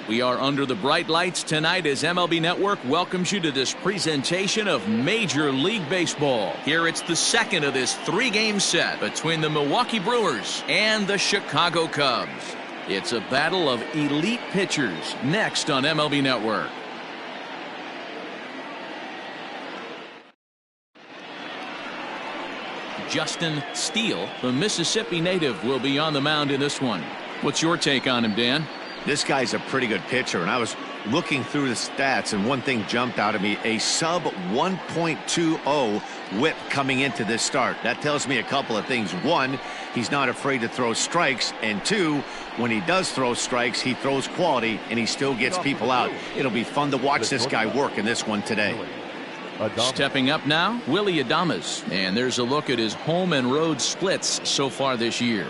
We are under the bright lights tonight as MLB Network welcomes you to this presentation of Major League Baseball. Here it's the second of this three-game set between the Milwaukee Brewers and the Chicago Cubs. It's a battle of elite pitchers next on MLB Network. Justin Steele, the Mississippi native, will be on the mound in this one. What's your take on him, Dan? This guy's a pretty good pitcher, and I was looking through the stats, and one thing jumped out at me: a sub 1.20 whip coming into this start. That tells me a couple of things. One, he's not afraid to throw strikes, and two, when he does throw strikes, he throws quality, and he still gets people out. It'll be fun to watch this guy work in this one today. Stepping up now, Willie Adames, and there's a look at his home and road splits so far this year.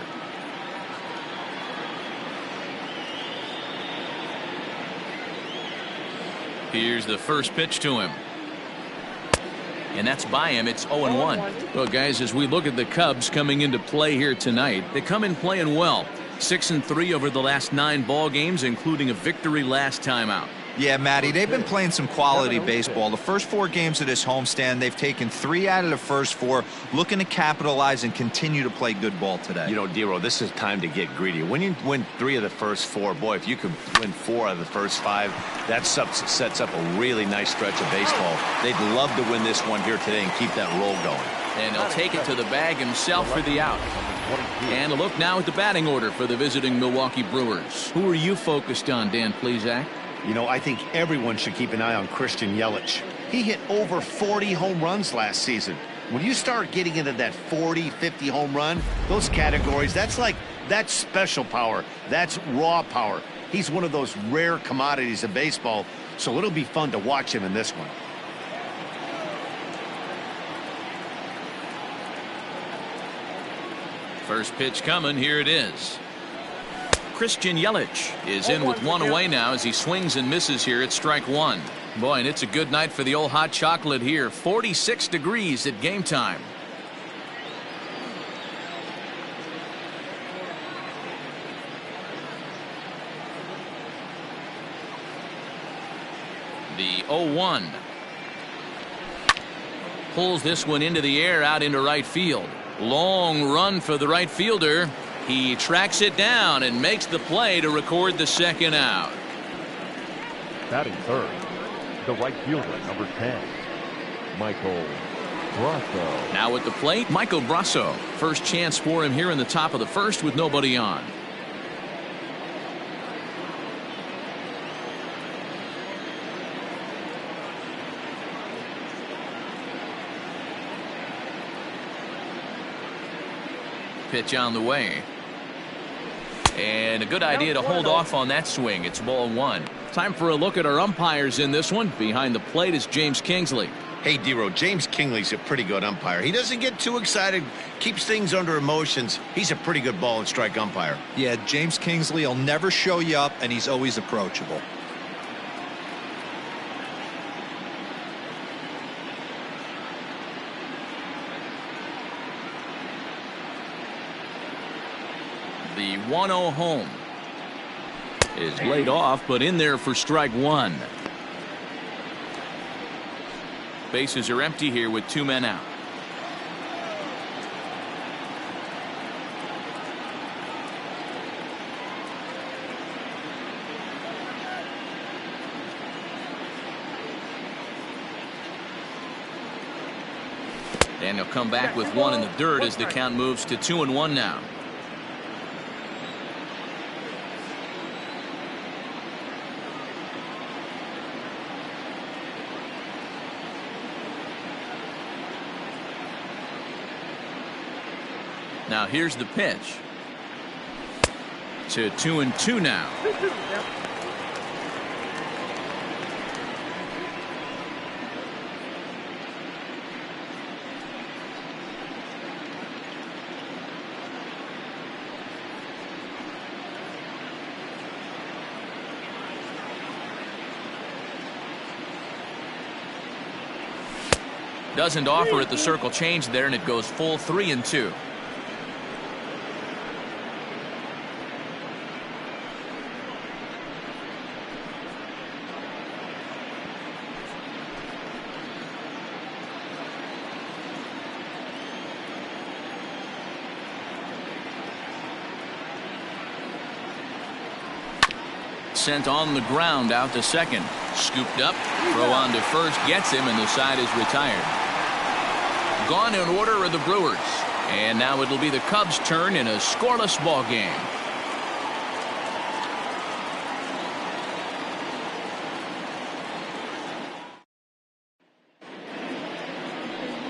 Here's the first pitch to him. And that's by him. It's 0-1. Well, guys, as we look at the Cubs coming into play here tonight, they come in playing well. 6-3 over the last 9 ball games, including a victory last time out. Yeah, Matty, they've been playing some quality baseball. The first 4 games of this homestand, they've taken 3 out of the first 4, looking to capitalize and continue to play good ball today. You know, Dero, this is time to get greedy. When you win 3 of the first 4, boy, if you could win 4 out of the first 5, that sets up a really nice stretch of baseball. They'd love to win this one here today and keep that roll going. And he'll take it to the bag himself for the out. And a look now at the batting order for the visiting Milwaukee Brewers. Who are you focused on, Dan Plesac? You know, I think everyone should keep an eye on Christian Yelich. He hit over 40 home runs last season. When you start getting into that 40, 50 home run, those categories, that's special power. That's raw power. He's one of those rare commodities of baseball, so it'll be fun to watch him in this one. First pitch coming. Here it is. Christian Yelich is in with 1 away now as he swings and misses here at strike 1. Boy, and it's a good night for the old hot chocolate here. 46 degrees at game time. The 0-1. Pulls this one into the air out into right field. Long run for the right fielder. He tracks it down and makes the play to record the second out. Batting third, the right fielder, number 10, Michael Brasso. Now at the plate, Michael Brasso. First chance for him here in the top of the first with nobody on. Pitch on the way. And a good idea to hold off on that swing. It's ball 1. Time for a look at our umpires in this one. Behind the plate is James Kingsley. Hey, Dero, James Kingsley's a pretty good umpire. He doesn't get too excited, keeps things under emotions. He's a pretty good ball and strike umpire. Yeah, James Kingsley will never show you up, and he's always approachable. The 1-0 home is laid off, but in there for strike 1. Bases are empty here with 2 men out. And he'll come back with 1 in the dirt as the count moves to 2-1 now. Now here's the pitch. To 2-2 now. Doesn't offer at the circle change there, and it goes full 3-2. sent on the ground out to second. Scooped up, throw on to first, gets him, and the side is retired. Gone in order are the Brewers. And now it'll be the Cubs' turn in a scoreless ball game.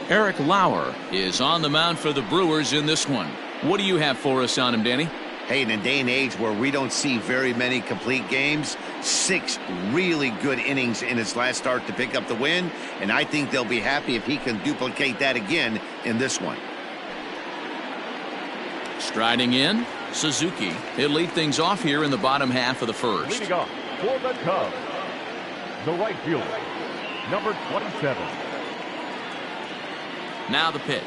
Eric Lauer is on the mound for the Brewers in this one. What do you have for us on him, Danny? Hey, in a day and age where we don't see very many complete games, 6 really good innings in his last start to pick up the win, and I think they'll be happy if he can duplicate that again in this one. Striding in, Suzuki. He'll lead things off here in the bottom half of the first. Leading off for the Cubs, the right fielder, number 27. Now the pitch.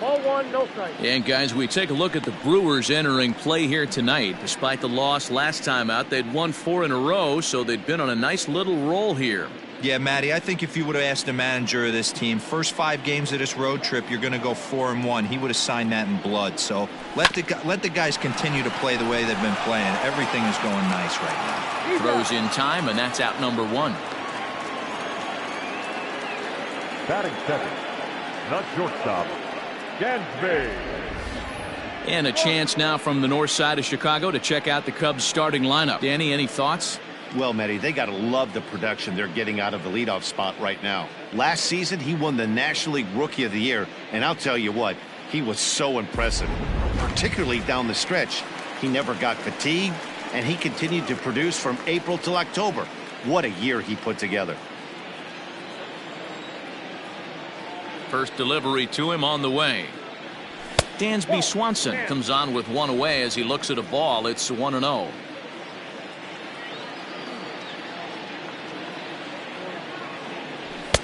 Ball 1, no strike. And guys, we take a look at the Brewers entering play here tonight. Despite the loss last time out, they'd won 4 in a row, so they'd been on a nice little roll here. Yeah, Matty, I think if you would have asked the manager of this team, first 5 games of this road trip, you're going to go 4-1. He would have signed that in blood. So let the guys continue to play the way they've been playing. Everything is going nice right now. Throws in time, and that's out number 1. Batting second, the shortstop, Gansby. And a chance now from the north side of Chicago to check out the Cubs starting lineup. Danny, any thoughts? Well, Matty, they got to love the production they're getting out of the leadoff spot right now. Last season, he won the National League Rookie of the Year, and I'll tell you what, he was so impressive, particularly down the stretch. He never got fatigued, and he continued to produce from April till October. What a year he put together. First delivery to him on the way. Dansby Swanson comes on with 1 away as he looks at a ball. It's 1-0.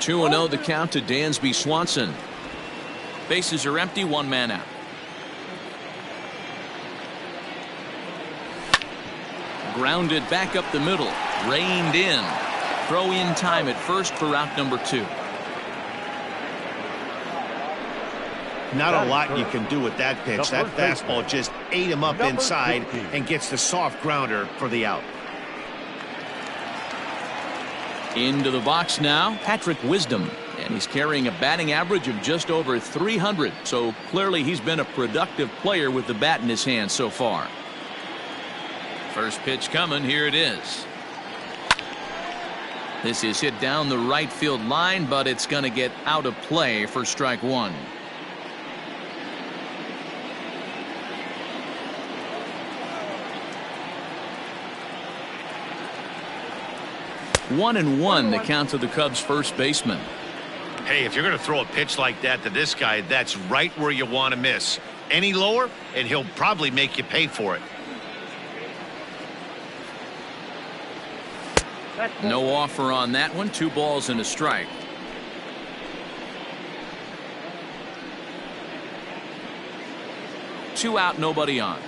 Two 2-0 the count to Dansby Swanson. Bases are empty, 1 man out. Grounded back up the middle. Reined in. Throw in time at first for out number 2. Not a lot you can do with that pitch. That fastball just ate him up inside and gets the soft grounder for the out. Into the box now, Patrick Wisdom. And he's carrying a batting average of just over 300. So clearly he's been a productive player with the bat in his hand so far. First pitch coming. Here it is. This is hit down the right field line, but it's going to get out of play for strike 1. 1-1 the count to the Cubs first baseman. Hey, if you're going to throw a pitch like that to this guy, that's right where you want to miss. Any lower, and he'll probably make you pay for it. No offer on that one. 2 balls and a strike. Two out, nobody on.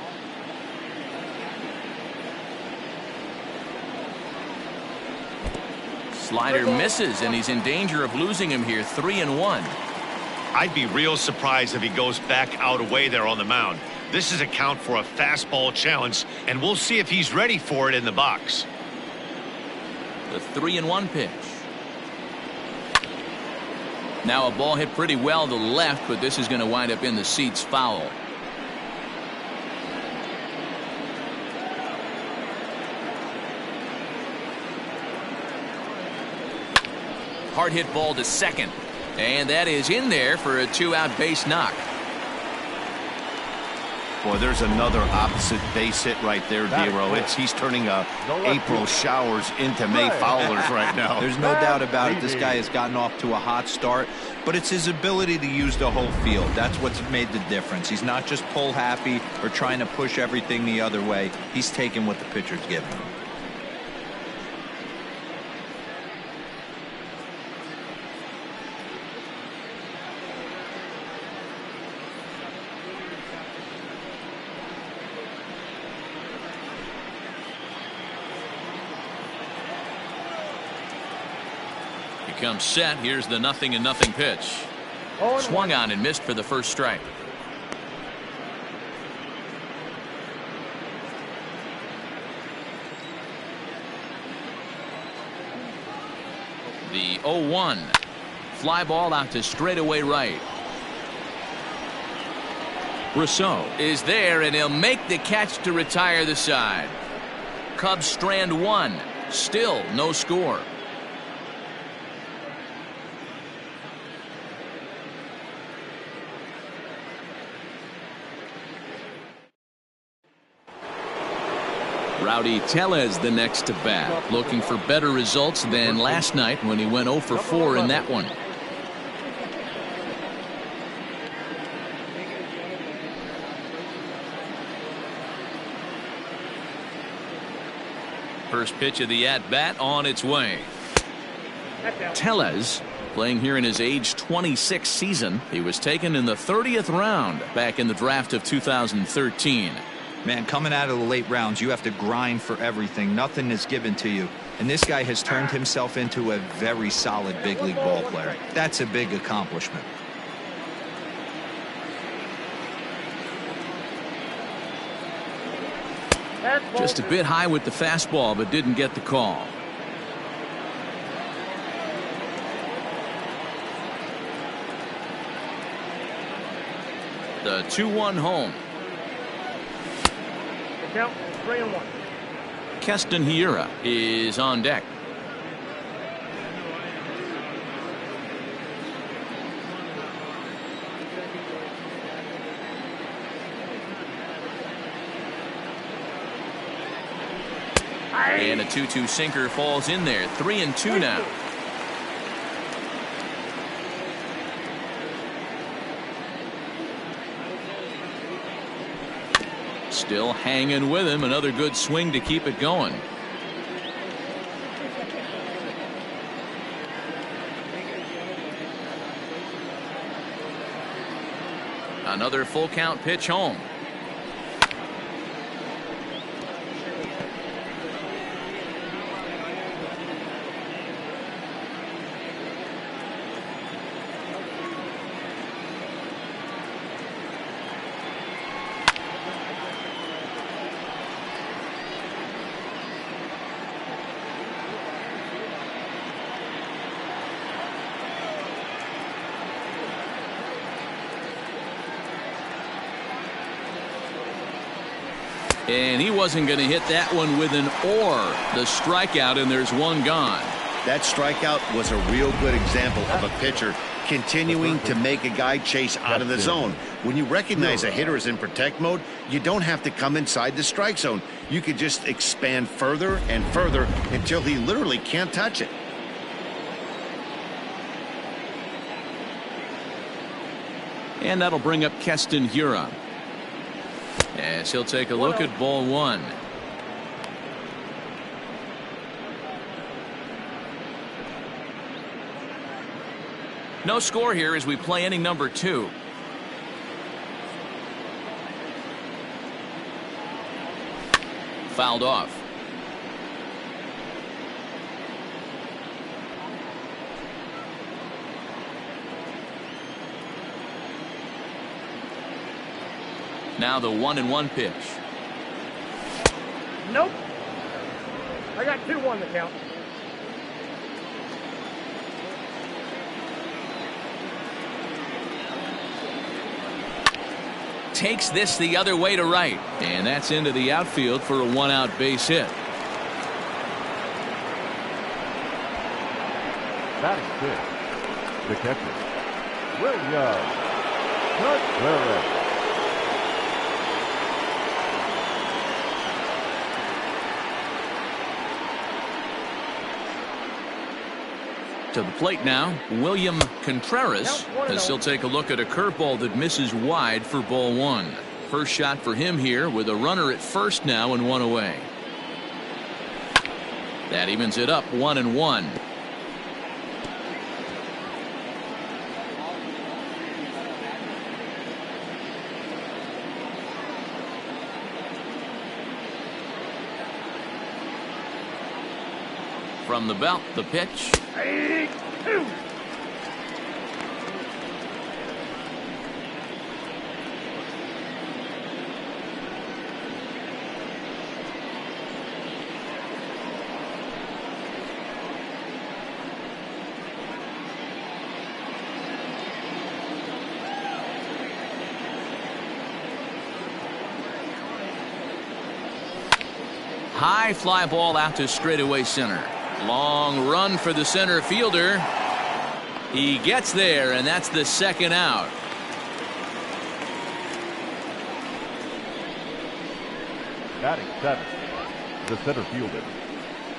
Slider misses, and he's in danger of losing him here. 3-1. I'd be real surprised if he goes back out away there on the mound. This is a count for a fastball challenge, and we'll see if he's ready for it in the box. The 3-1 pitch. Now a ball hit pretty well to the left, but this is going to wind up in the seats foul. Hard hit ball to second, and that is in there for a 2-out base knock. Boy, there's another opposite base hit right there, Dero. He's turning April showers into May foulers right now. There's no doubt about it. This guy has gotten off to a hot start, but it's his ability to use the whole field. That's what's made the difference. He's not just pull happy or trying to push everything the other way. He's taking what the pitcher's giving him. Comes set. Here's the 0-0 pitch. Swung on and missed for the first strike. The 0-1. Fly ball out to straightaway right. Rousseau is there, and he'll make the catch to retire the side. Cubs strand one. Still no score. Rowdy Tellez the next to bat, looking for better results than last night when he went 0 for 4 in that one. First pitch of the at-bat on its way. Tellez playing here in his age 26 season. He was taken in the 30th round back in the draft of 2013. Man, coming out of the late rounds, you have to grind for everything. Nothing is given to you. And this guy has turned himself into a very solid big league ball player. That's a big accomplishment. Just a bit high with the fastball, but didn't get the call. The 2-1 home. Count 3-1. Keston Hiura is on deck. And a 2-2 sinker falls in there. 3-2 now. Still hanging with him. Another good swing to keep it going. Another full count pitch home. And he wasn't going to hit that one with an or. The strikeout, and there's one gone. That strikeout was a real good example of a pitcher continuing to make a guy chase out of the zone. When you recognize a hitter is in protect mode, you don't have to come inside the strike zone. You could just expand further and further until he literally can't touch it. And that'll bring up Keston Hiura. As he'll take a look at ball one. No score here as we play inning number 2. Fouled off. Now the 1-1 pitch. Nope. I got 2-1 to count. Takes this the other way to right. And that's into the outfield for a 1-out base hit. Batting fifth, the catcher, Williams Contreras. To the plate now, William Contreras, as he'll take a look at a curveball that misses wide for ball one. First shot for him here with a runner at first now and one away. That evens it up 1-1. From the belt, the pitch. 8-2. High fly ball out to straightaway center. Long run for the center fielder. He gets there, and that's the second out. Batting 7, the center fielder,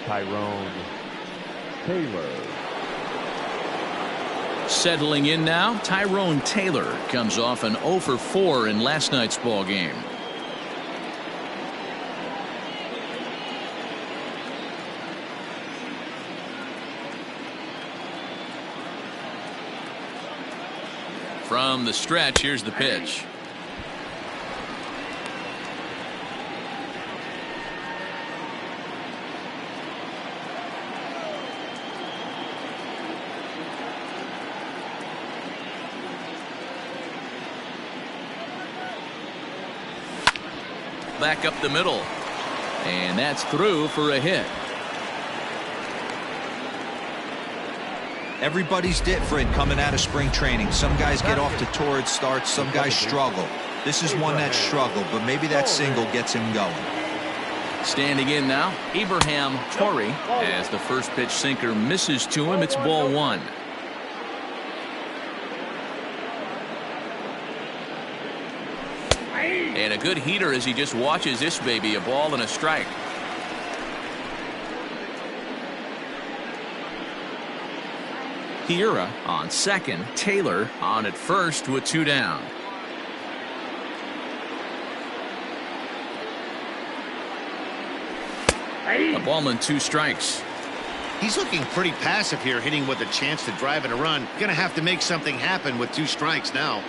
Tyrone Taylor. Settling in now, Tyrone Taylor comes off an 0 for 4 in last night's ball game. From the stretch, here's the pitch. Back up the middle, and that's through for a hit. Everybody's different coming out of spring training. Some guys get off to torrid starts, some guys struggle. This is one that struggled, but maybe that single gets him going. Standing in now, Abraham Torrey, as the first pitch sinker misses to him. It's ball 1. And a good heater as he just watches this baby, a ball and a strike. Hiura on second, Taylor on at first with 2 down. A ball and 2 strikes. He's looking pretty passive here, hitting with a chance to drive in a run. Gonna have to make something happen with 2 strikes now.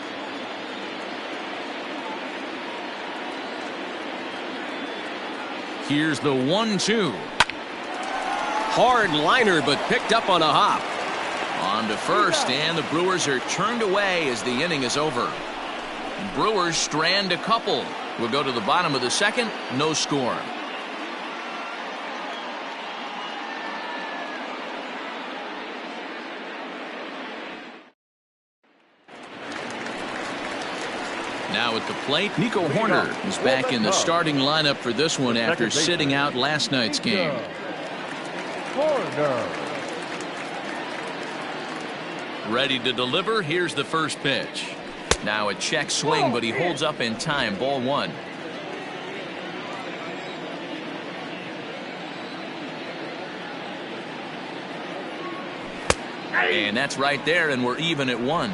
Here's the 1-2. Hard liner, but picked up on a hop. On to first, and the Brewers are turned away as the inning is over. Brewers strand a couple. We'll go to the bottom of the second. No score. Now at the plate, Nico Horner is back in the starting lineup for this one after sitting out last night's game. Horner. Ready to deliver. Here's the first pitch. Now a check swing, but he holds up in time. Ball 1. And that's right there, and we're even at 1.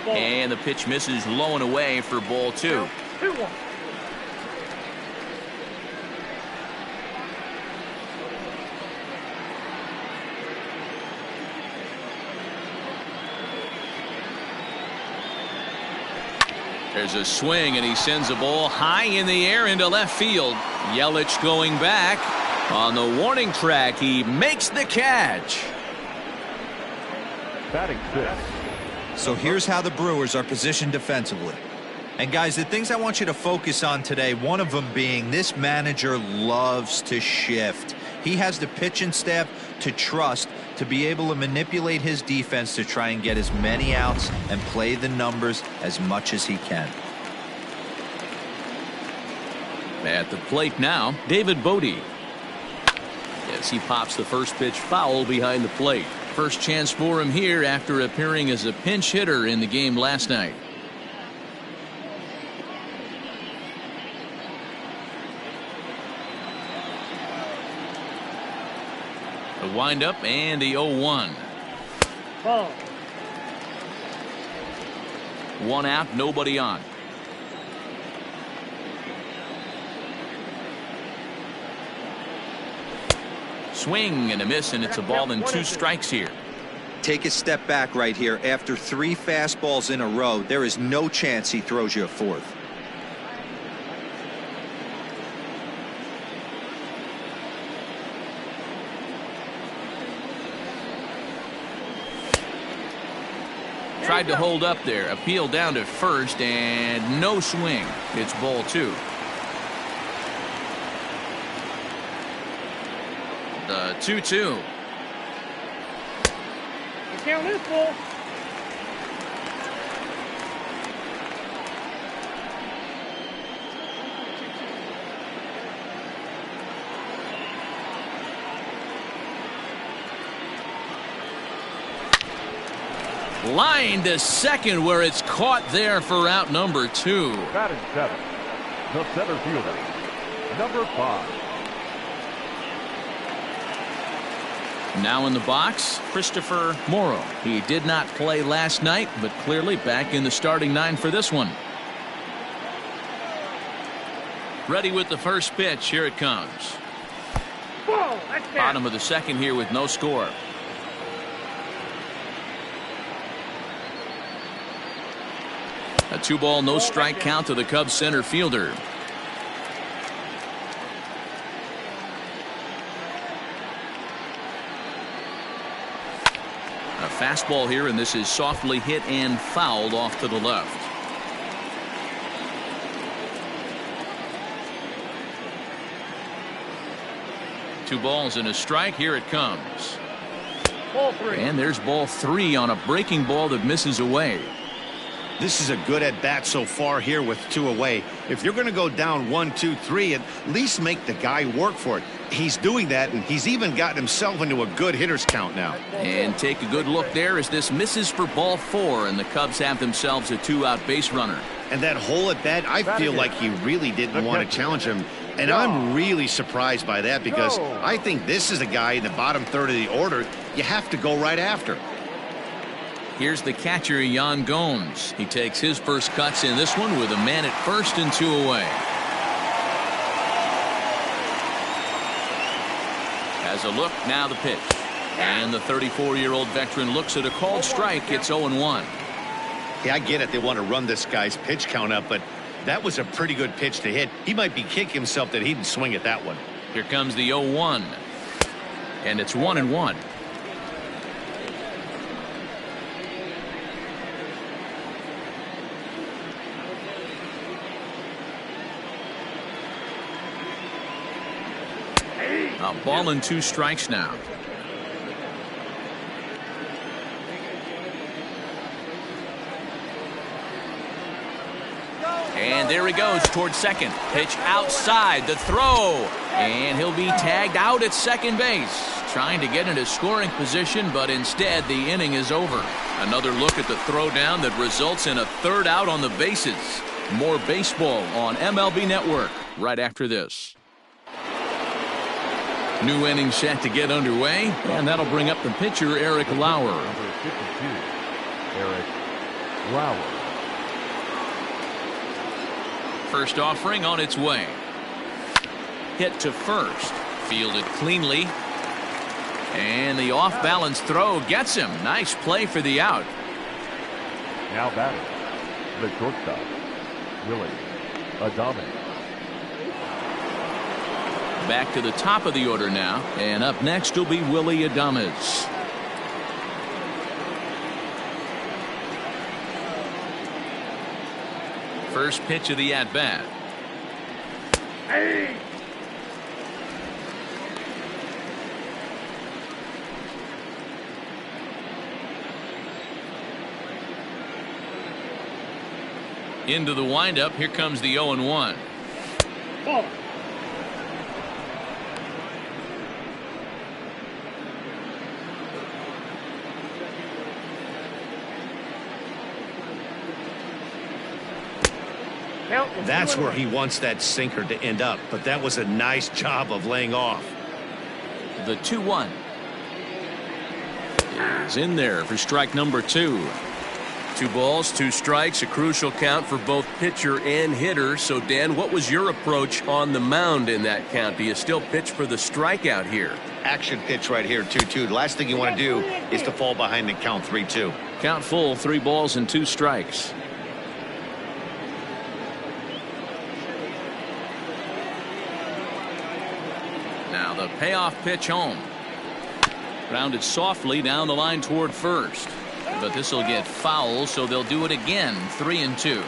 And the pitch misses low and away for ball 2. 2-1. There's a swing, and he sends a ball high in the air into left field. Yelich going back. On the warning track, he makes the catch. Batting 6. So here's how the Brewers are positioned defensively. And guys, the things I want you to focus on today, one of them being this manager loves to shift. He has the pitching staff to trust to be able to manipulate his defense to try and get as many outs and play the numbers as much as he can. At the plate now, David Bodie. As he pops the first pitch foul behind the plate. First chance for him here after appearing as a pinch hitter in the game last night. A windup and the 0-1. Ball. 1 out, nobody on. Swing and a miss, and it's a ball and 2 strikes here. Take a step back right here. After 3 fastballs in a row, there is no chance he throws you a 4th. Tried to hold up there. Appeal down to first, and no swing. It's ball 2. The 2-2. The count is full. Line to second where it's caught there for out number 2. Batting 7, the center fielder, number 5. Now in the box, Christopher Morrow. He did not play last night, but clearly back in the starting 9 for this one. Ready with the first pitch. Here it comes. Ball, that's it. Bottom of the second here with no score. A 2-ball, no strike count to the Cubs center fielder. A fastball here, and this is softly hit and fouled off to the left. Two balls and a strike. Here it comes. Ball 3. And there's ball 3 on a breaking ball that misses away. This is a good at bat so far here with 2 away. If you're going to go down 1, 2, 3, at least make the guy work for it. He's doing that, and he's even gotten himself into a good hitter's count now. And take a good look there as this misses for ball 4, and the Cubs have themselves a 2-out base runner. And that hole at bat, I feel like he really didn't want to challenge him. And I'm really surprised by that because I think this is a guy in the bottom third of the order you have to go right after. Here's the catcher, Yan Gomes. He takes his first cuts in this one with a man at first and 2 away. Has a look, now the pitch. And the 34-year-old veteran looks at a called strike. It's 0-1. Yeah, I get it. They want to run this guy's pitch count up, but that was a pretty good pitch to hit. He might be kicking himself that he didn't swing at that one. Here comes the 0-1. And it's 1-1. A ball and 2 strikes now. And there he goes towards second. Pitch outside, the throw. And he'll be tagged out at second base. Trying to get into scoring position, but instead the inning is over. Another look at the throw down that results in a 3rd out on the bases. More baseball on MLB Network right after this. New inning set to get underway, and that'll bring up the pitcher, Eric Lauer. Number 52, Eric Lauer. First offering on its way. Hit to first. Fielded cleanly. And the off-balance throw gets him. Nice play for the out. Now batting, the shortstop, Willie Adames. Back to the top of the order now, and up next will be Willie Adames. First pitch of the at-bat. Hey. Into the windup. Here comes the 0-1. Ball. That's where he wants that sinker to end up, but that was a nice job of laying off. The 2-1 is in there for strike number 2. 2 balls, 2 strikes, a crucial count for both pitcher and hitter. So, Dan, what was your approach on the mound in that count? Do you still pitch for the strikeout here? Action pitch right here, 2-2. The last thing you want to do is to fall behind and count 3-2. Count full, 3 balls and 2 strikes. Now the payoff pitch home. Grounded softly down the line toward first. But this will get foul, so they'll do it again. 3-2.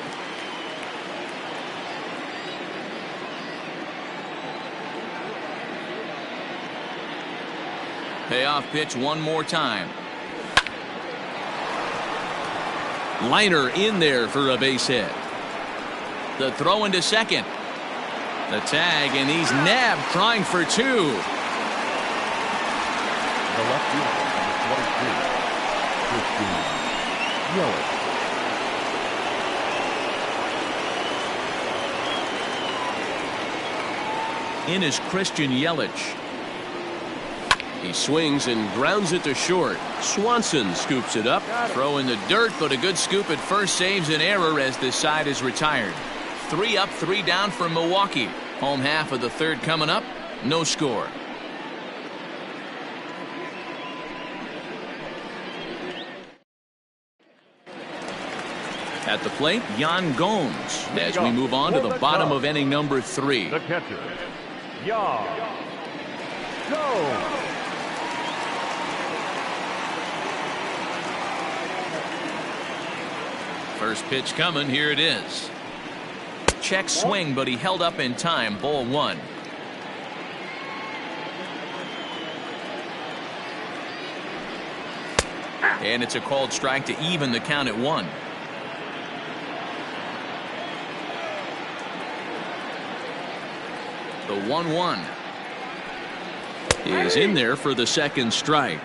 Payoff pitch one more time. Liner in there for a base hit. The throw into second. The tag, and he's nabbed, trying for 2. The left fielder, number 22, Christine Yelich. In is Christian Yelich. He swings and grounds it to short. Swanson scoops it up. Throw in the dirt, but a good scoop at first saves an error as this side is retired. 3 up, 3 down for Milwaukee. Home half of the third coming up. No score. At the plate, Yan Gomes, as we move on to the bottom of inning number 3. The catcher, Yan Gomes. First pitch coming. Here it is. Check swing, but he held up in time. Ball 1. And it's a called strike to even the count at 1. The 1-1 is in there for the second strike.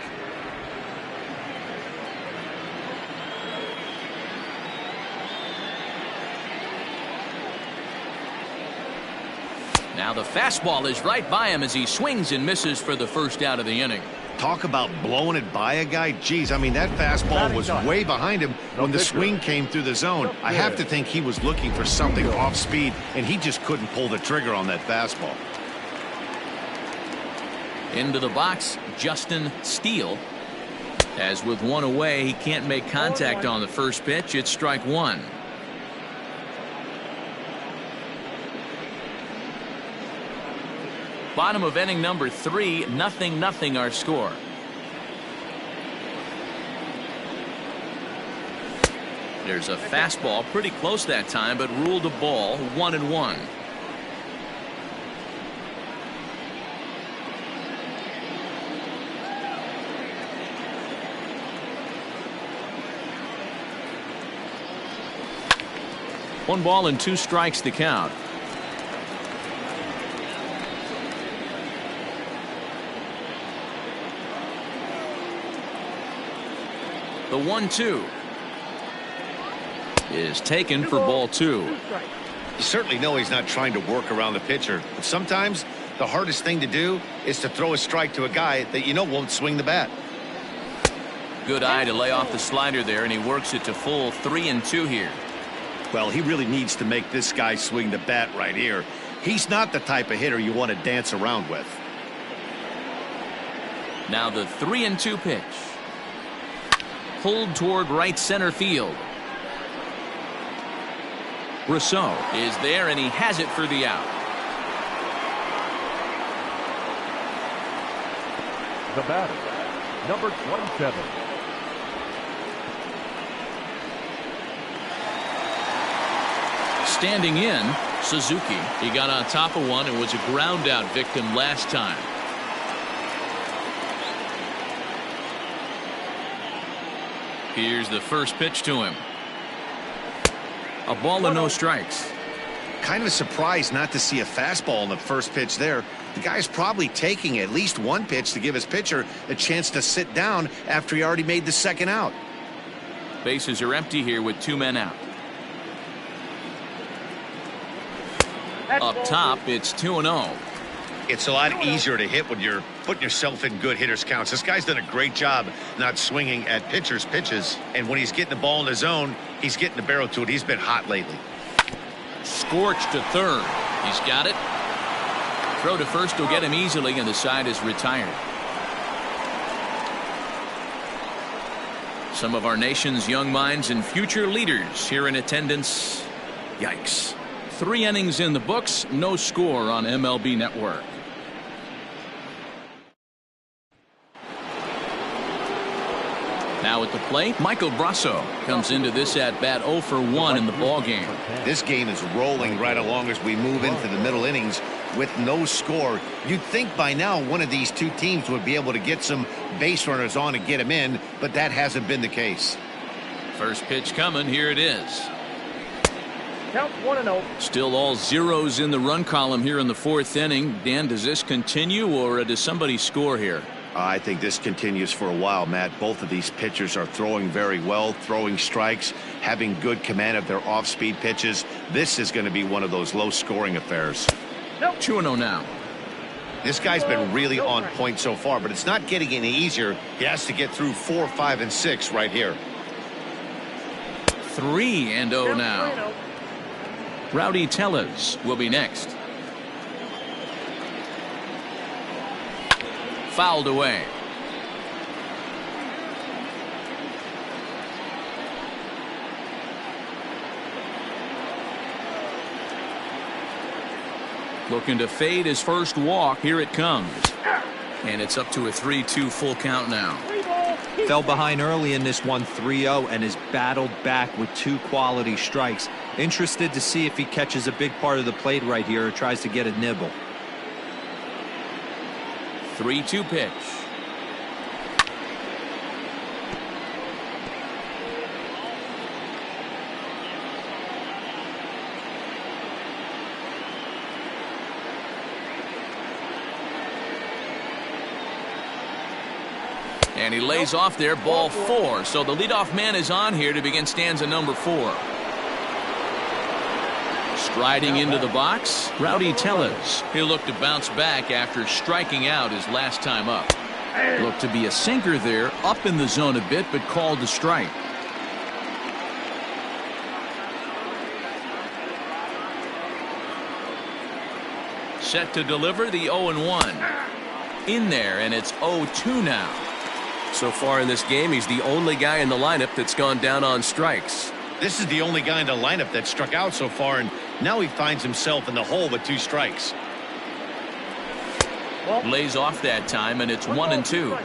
Now the fastball is right by him as he swings and misses for the first out of the inning. Talk about blowing it by a guy. Geez, I mean, that fastball was way behind him when the swing came through the zone. I have to think he was looking for something off speed, and he just couldn't pull the trigger on that fastball. Into the box, Justin Steele. As with 1 away, he can't make contact on the first pitch. It's strike 1. Bottom of inning number 3, 0-0 our score. There's a fastball pretty close that time, but ruled a ball. 1-1. One ball and 2 strikes to count. The 1-2 is taken for ball 2. You certainly know he's not trying to work around the pitcher, but sometimes the hardest thing to do is to throw a strike to a guy that you know won't swing the bat. Good eye to lay off the slider there, and he works it to full 3-2 here. Well, he really needs to make this guy swing the bat right here. He's not the type of hitter you want to dance around with. Now the 3-2 pitch. Pulled toward right center field. Rousseau is there, and he has it for the out. The batter, number 27. Standing in, Suzuki. He got on top of one and was a ground out victim last time. Here's the first pitch to him. A ball and no strikes. Kind of surprised not to see a fastball on the first pitch there. The guy's probably taking at least one pitch to give his pitcher a chance to sit down after he already made the second out. Bases are empty here with 2 men out. Up top, it's 2-0. It's a lot easier to hit when you're putting yourself in good hitters counts. This guy's done a great job not swinging at pitchers' pitches. And when he's getting the ball in the zone, he's getting the barrel to it. He's been hot lately. Scorched to third. He's got it. Throw to first will get him easily, and the side is retired. Some of our nation's young minds and future leaders here in attendance. Yikes. 3 innings in the books, no score on MLB Network. Now at the plate, Michael Brasso comes into this at bat 0 for 1 in the ball game. This game is rolling right along as we move into the middle innings with no score. You'd think by now one of these two teams would be able to get some base runners on and get them in, but that hasn't been the case. First pitch coming. Here it is. Count 1-0. Still all zeros in the run column here in the 4th inning. Dan, does this continue, or does somebody score here? I think this continues for a while, Matt. Both of these pitchers are throwing very well, throwing strikes, having good command of their off-speed pitches. This is going to be one of those low-scoring affairs. 2-0 now. This guy's been really on point so far, but it's not getting any easier. He has to get through 4, 5, and 6 right here. 3-0 now. Rowdy Tellez will be next. Fouled away. Looking to fade his first walk. Here it comes. And it's up to a 3-2 full count now. Fell behind early in this one, 3-0, and has battled back with 2 quality strikes. Interested to see if he catches a big part of the plate right here or tries to get a nibble. 3-2 pitch. And he lays off there, ball 4. So the leadoff man is on here to begin stanza number 4. Striding into the box, Rowdy Tellez. He'll look to bounce back after striking out his last time up. Looked to be a sinker there, up in the zone a bit, but called to strike. Set to deliver the 0-1. In there, and it's 0-2 now. So far in this game, he's the only guy in the lineup that's gone down on strikes. This is the only guy in the lineup that struck out so far, and now he finds himself in the hole with 2 strikes. Lays off that time, and it's 1-2.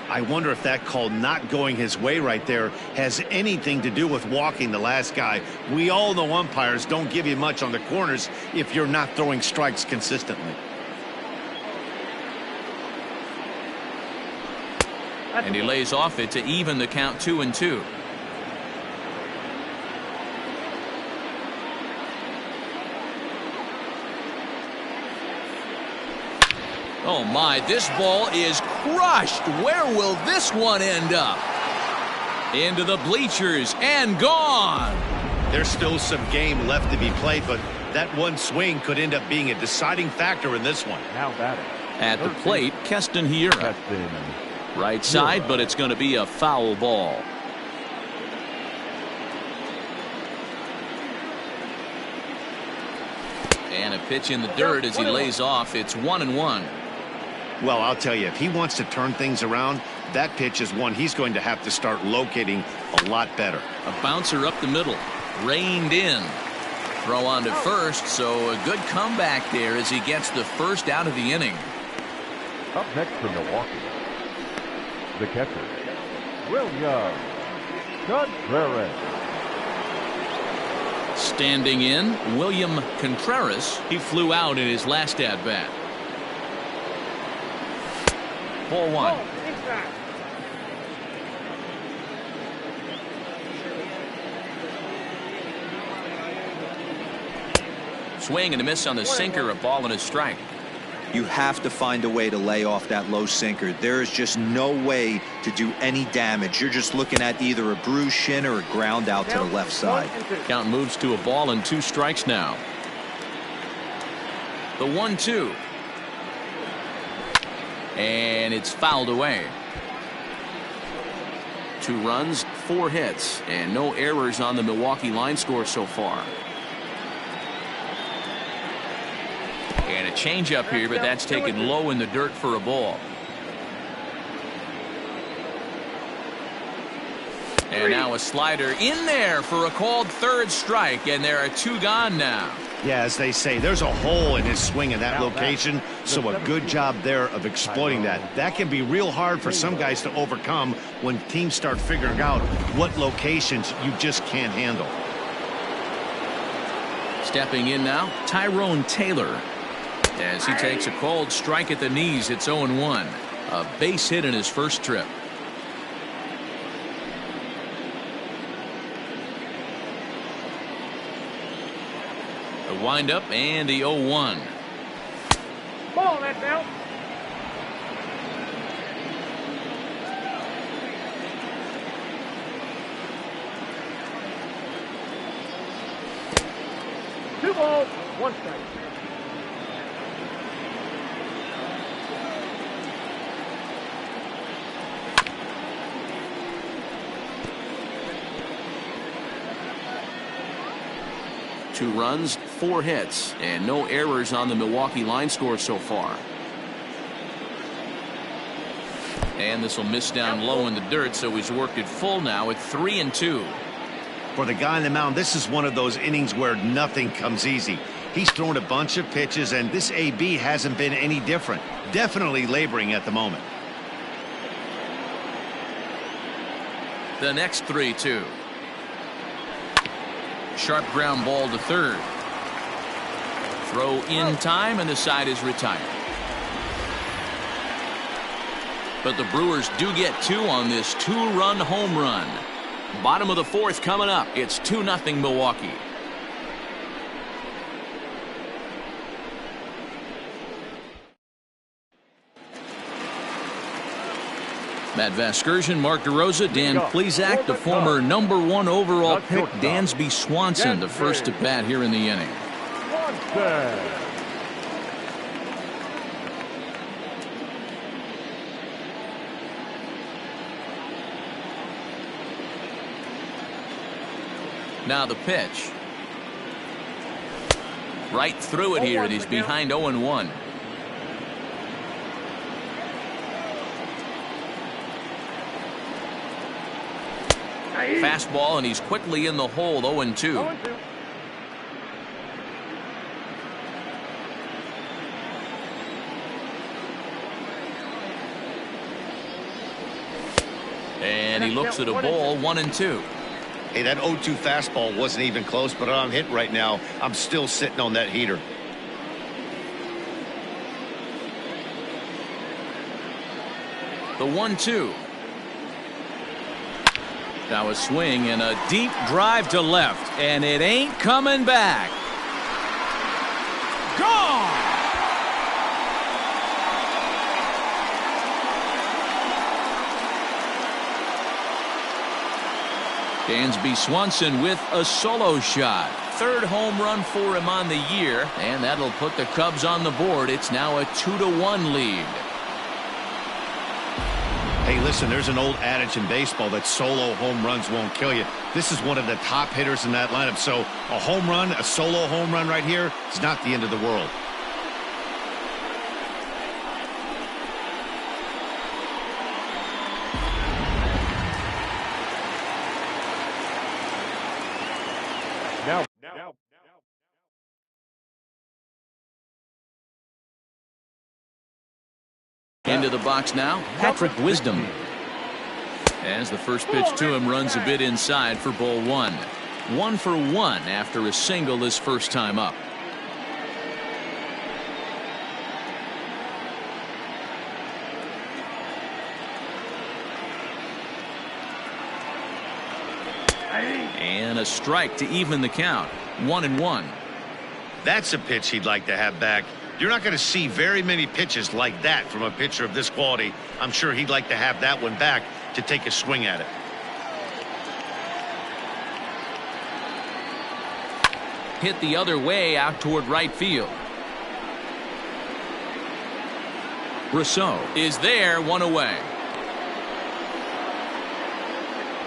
I wonder if that call not going his way right there has anything to do with walking the last guy. We all know umpires don't give you much on the corners if you're not throwing strikes consistently. And he lays off it to even the count 2-2. Oh my, this ball is crushed. Where will this one end up? Into the bleachers and gone. There's still some game left to be played, but that one swing could end up being a deciding factor in this one. Now batting. At the plate, Keston Hiura. Right side, but it's going to be a foul ball. And a pitch in the dirt as he lays off. It's 1-1. Well, I'll tell you, if he wants to turn things around, that pitch is one he's going to have to start locating a lot better. A bouncer up the middle. Reined in. Throw on to first, so a good comeback there as he gets the first out of the inning. Up next for Milwaukee, the catcher, William Contreras. Standing in, William Contreras. He flew out in his last at-bat. Ball 1. Swing and a miss on the sinker, a ball and a strike. You have to find a way to lay off that low sinker. There is just no way to do any damage. You're just looking at either a bruised shin or a ground out to the left side. Count moves to a ball and 2 strikes now. The 1-2. And it's fouled away. 2 runs, 4 hits, and no errors on the Milwaukee line score so far. And a changeup here, but that's taken low in the dirt for a ball. And now a slider in there for a called 3rd strike, and there are 2 gone now. Yeah, as they say, there's a hole in his swing in that location, so a good job there of exploiting that. That can be real hard for some guys to overcome when teams start figuring out what locations you just can't handle. Stepping in now, Tyrone Taylor. As he takes a cold strike at the knees, it's 0-1. A base hit in his first trip. The windup and the 0-1. Ball, that's out. 2 balls, 1 strike. Two runs, 4 hits, and no errors on the Milwaukee line score so far. And this will miss down low in the dirt, so he's worked it full now at 3-2. For the guy on the mound, this is one of those innings where nothing comes easy. He's thrown a bunch of pitches, and this AB hasn't been any different. Definitely laboring at the moment. The next 3-2. Sharp ground ball to third. Throw in time, and the side is retired. But the Brewers do get 2 on this 2-run home run. Bottom of the 4th coming up. It's 2-0 Milwaukee. Matt Vasgersian, Mark DeRosa, Dan Plesac, the former #1 overall pick, Dansby Swanson, the first at bat here in the inning. Now the pitch. Right through it here, and he's behind 0-1. Fastball, and he's quickly in the hole, 0-2. And he looks at a ball, 1-2. Hey, that 0-2 fastball wasn't even close, but I'm hit right now. I'm still sitting on that heater. The 1-2. Now a swing and a deep drive to left, and it ain't coming back. Gone! Dansby Swanson with a solo shot. 3rd home run for him on the year, and that'll put the Cubs on the board. It's now a 2-1 lead. Hey, listen, there's an old adage in baseball that solo home runs won't kill you. This is one of the top hitters in that lineup, so a home run, a solo home run right here is not the end of the world. Into the box now, Patrick Wisdom. As the first pitch to him runs a bit inside for ball 1. 1 for 1 after a single his first time up. And a strike to even the count. 1-1. That's a pitch he'd like to have back. You're not going to see very many pitches like that from a pitcher of this quality. I'm sure he'd like to have that one back to take a swing at it. Hit the other way out toward right field. Rousseau is there, 1 away.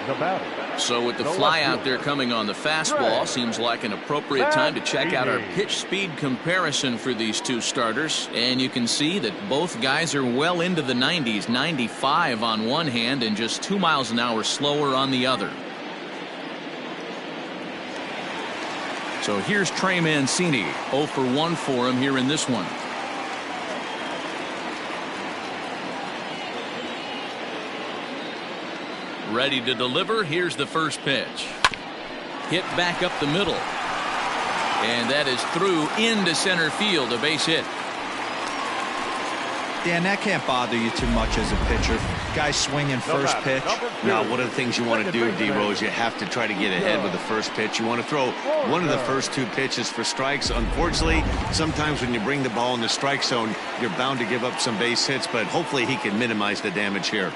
The batter. So with the fly out there coming on the fastball, seems like an appropriate time to check out our pitch speed comparison for these two starters. And you can see that both guys are well into the 90s, 95 on one hand and just 2 miles an hour slower on the other. So here's Trey Mancini, 0 for 1 for him here in this one. Ready to deliver. Here's the first pitch. Hit back up the middle. And that is through into center field, a base hit. Dan, that can't bother you too much as a pitcher. Guys swinging first pitch. Now, one of the things you want to do, D-Rose, you have to try to get ahead with the first pitch. You want to throw one of the first 2 pitches for strikes. Unfortunately, sometimes when you bring the ball in the strike zone, you're bound to give up some base hits, but hopefully he can minimize the damage here.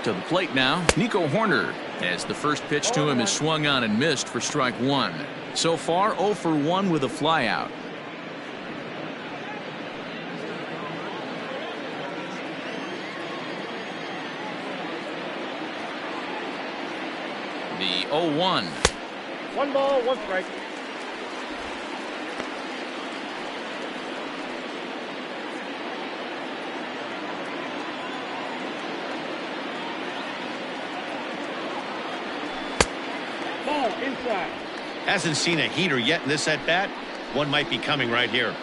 To the plate now, Nico Horner, as the first pitch to him is swung on and missed for strike one. So far 0 for 1 with a flyout. The 0-1. 1 ball, 1 strike. Ball inside. Hasn't seen a heater yet in this at bat. One might be coming right here.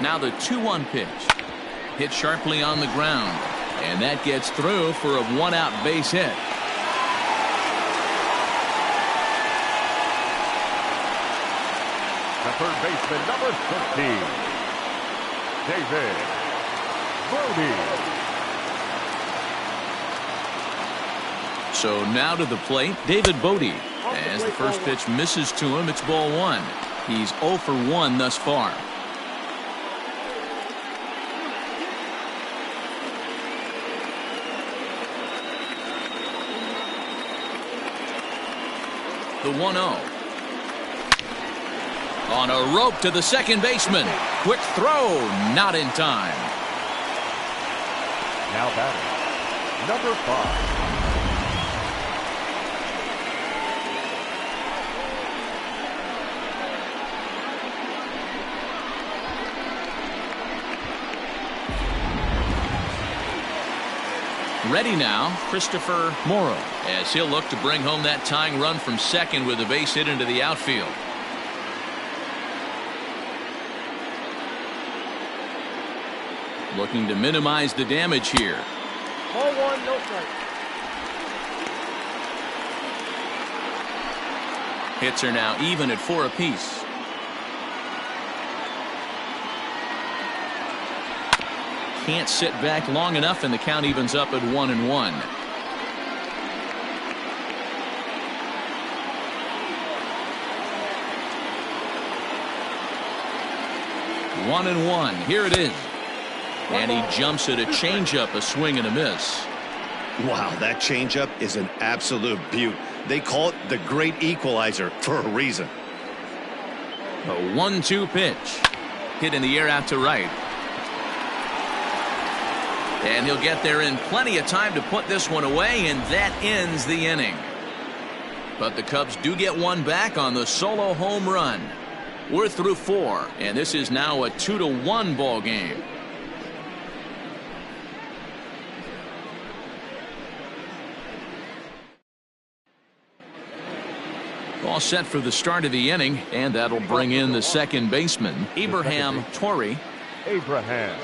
Now the 2-1 pitch. Hit sharply on the ground. And that gets through for a 1-out base hit. The third baseman, number 13, David Brody. So now to the plate, David Bodie. As the first pitch misses to him, it's ball 1. He's 0 for 1 thus far. The 1-0. On a rope to the second baseman. Quick throw, not in time. Now batting, number 5. Ready now, Christopher Morrow, as he'll look to bring home that tying run from second with a base hit into the outfield. Looking to minimize the damage here. Ball 1, no strike. Hits are now even at 4 apiece. Can't sit back long enough, and the count evens up at 1-1. 1-1. Here it is. And he jumps at a changeup, a swing and a miss. Wow, that changeup is an absolute beaut. They call it the great equalizer for a reason. A 1-2 pitch. Hit in the air out to right. And he'll get there in plenty of time to put this one away, and that ends the inning. But the Cubs do get one back on the solo home run. We're through 4, and this is now a 2-1 ball game. All set for the start of the inning, and that'll bring in the second baseman, Abraham Torrey. Abraham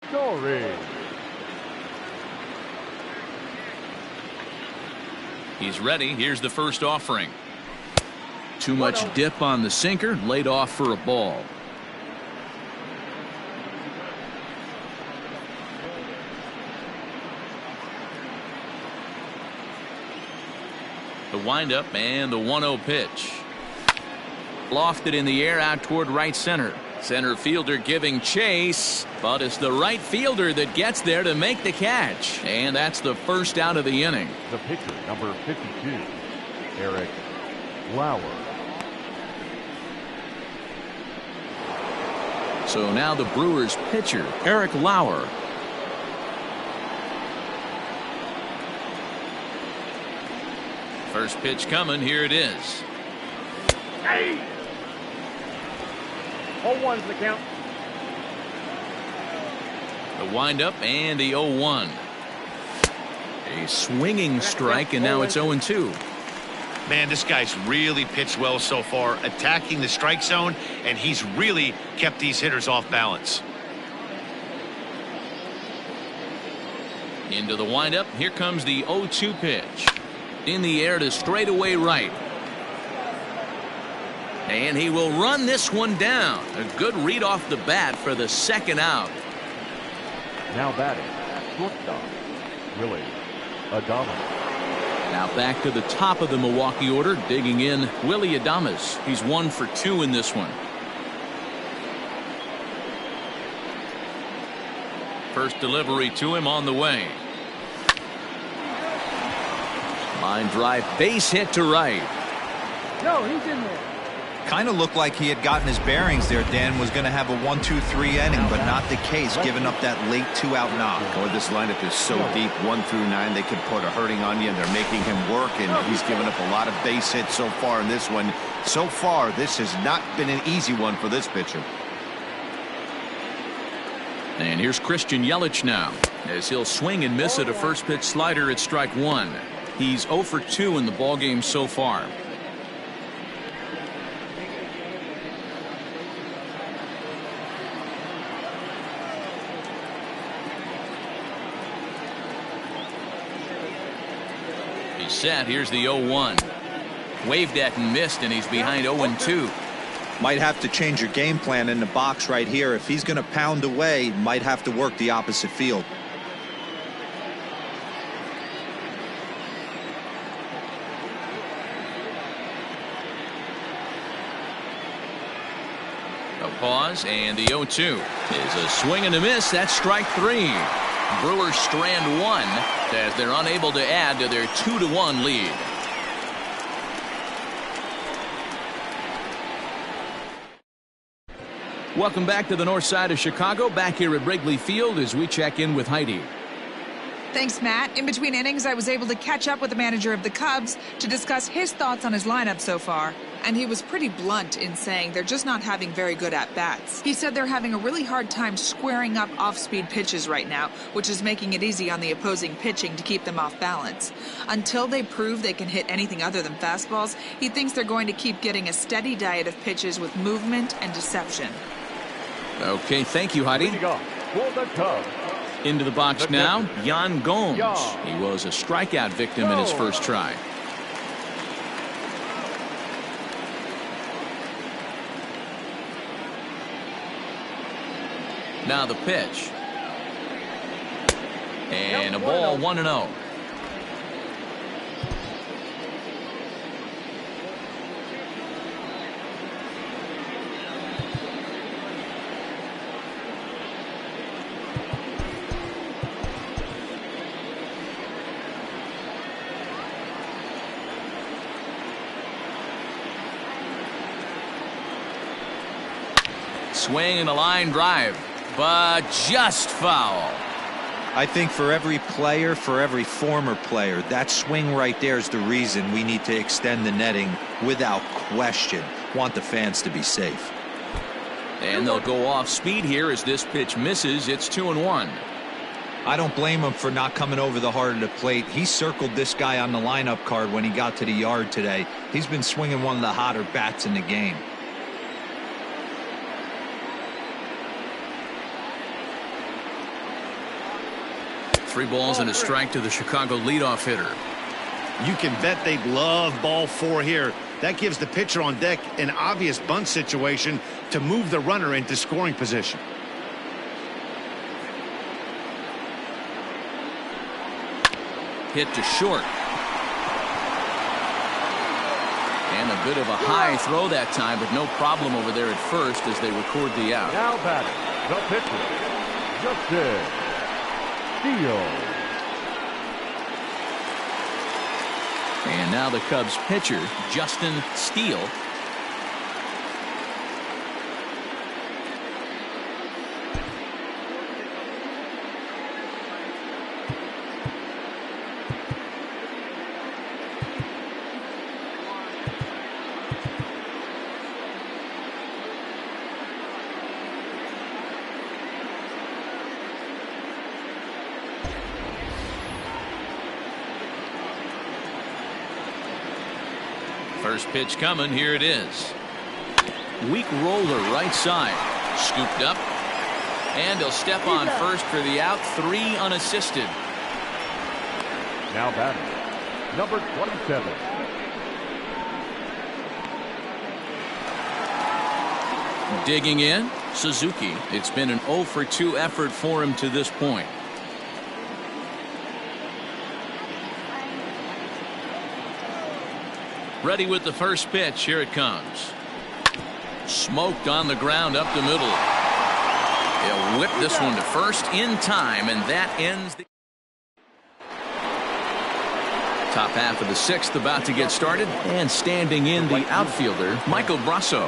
Story. He's ready. Here's the first offering. Too much dip on the sinker, laid off for a ball. The windup and the 1-0 pitch. Lofted in the air out toward right center. Center fielder giving chase, but it's the right fielder that gets there to make the catch. And that's the first out of the inning. The pitcher, number 52, Eric Lauer. So now the Brewers pitcher, Eric Lauer. First pitch coming. Here it is. Hey! 0-1's the count. The windup and the 0-1. A swinging strike, and now it's 0-2. Man, this guy's really pitched well so far, attacking the strike zone, and he's really kept these hitters off balance. Into the windup. Here comes the 0-2 pitch. In the air to straightaway right. And he will run this one down. A good read off the bat for the second out. Now batting, shortstop, Willie Adames. Now back to the top of the Milwaukee order, digging in Willie Adames. He's 1 for 2 in this one. First delivery to him on the way. Line drive, base hit to right. No, he's in there. Kind of looked like he had gotten his bearings there. Dan was going to have a 1-2-3 inning, but not the case, giving up that late 2-out knock. Oh, this lineup is so deep, 1 through 9. They could put a hurting on you, and they're making him work, and he's given up a lot of base hits so far in this one. So far, this has not been an easy one for this pitcher. And here's Christian Yelich now, as he'll swing and miss at a first pitch slider at strike 1. He's 0 for 2 in the ballgame so far. He's set. Here's the 0-1. Waved at and missed, and he's behind 0-2. Might have to change your game plan in the box right here. If he's going to pound away, might have to work the opposite field. A pause, and the 0-2 is a swing and a miss. That's strike 3. Brewers strand 1 as they're unable to add to their 2-1 lead. Welcome back to the north side of Chicago, back here at Wrigley Field as we check in with Heidi. Thanks, Matt. In between innings, I was able to catch up with the manager of the Cubs to discuss his thoughts on his lineup so far. And he was pretty blunt in saying they're just not having very good at-bats. He said they're having a really hard time squaring up off-speed pitches right now, which is making it easy on the opposing pitching to keep them off balance. Until they prove they can hit anything other than fastballs, he thinks they're going to keep getting a steady diet of pitches with movement and deception. Okay, thank you, Heidi. For the Cubs, Into the box now, Yan Gomes. He was a strikeout victim in his first try. Now the pitch. And a ball, 1-0. Swing and a line drive, but just foul. I think for every player, for every former player, that swing right there is the reason we need to extend the netting without question. Want the fans to be safe. And they'll go off speed here as this pitch misses. It's 2-1. I don't blame him for not coming over the heart of the plate. He circled this guy on the lineup card when he got to the yard today. He's been swinging one of the hotter bats in the game. 3 balls and a strike to the Chicago leadoff hitter. You can bet they'd love ball 4 here. That gives the pitcher on deck an obvious bunt situation to move the runner into scoring position. Hit to short. And a bit of a high throw that time, but no problem over there at first as they record the out. Now batting, the pitcher, Justin Steele. And now the Cubs pitcher, Justin Steele. First pitch coming. Here it is. Weak roller right side. Scooped up. And he'll step on first for the out. 3 unassisted. Now batting, number 27. Digging in, Suzuki. It's been an 0 for 2 effort for him to this point. Ready with the first pitch. Here it comes. Smoked on the ground up the middle. He'll whip this one to first in time, and that ends the top half of the 6th about to get started. And standing in the outfielder, Michael Brasso.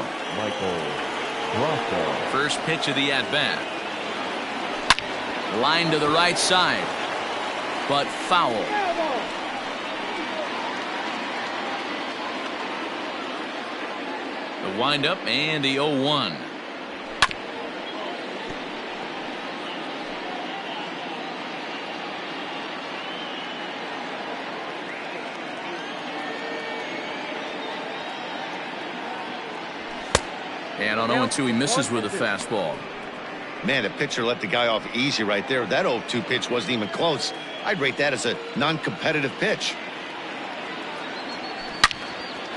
First pitch of the at-bat. Line to the right side, but foul. The windup and the 0-1. And on 0-2 he misses with a fastball. Man, the pitcher let the guy off easy right there. That 0-2 pitch wasn't even close. I'd rate that as a non-competitive pitch.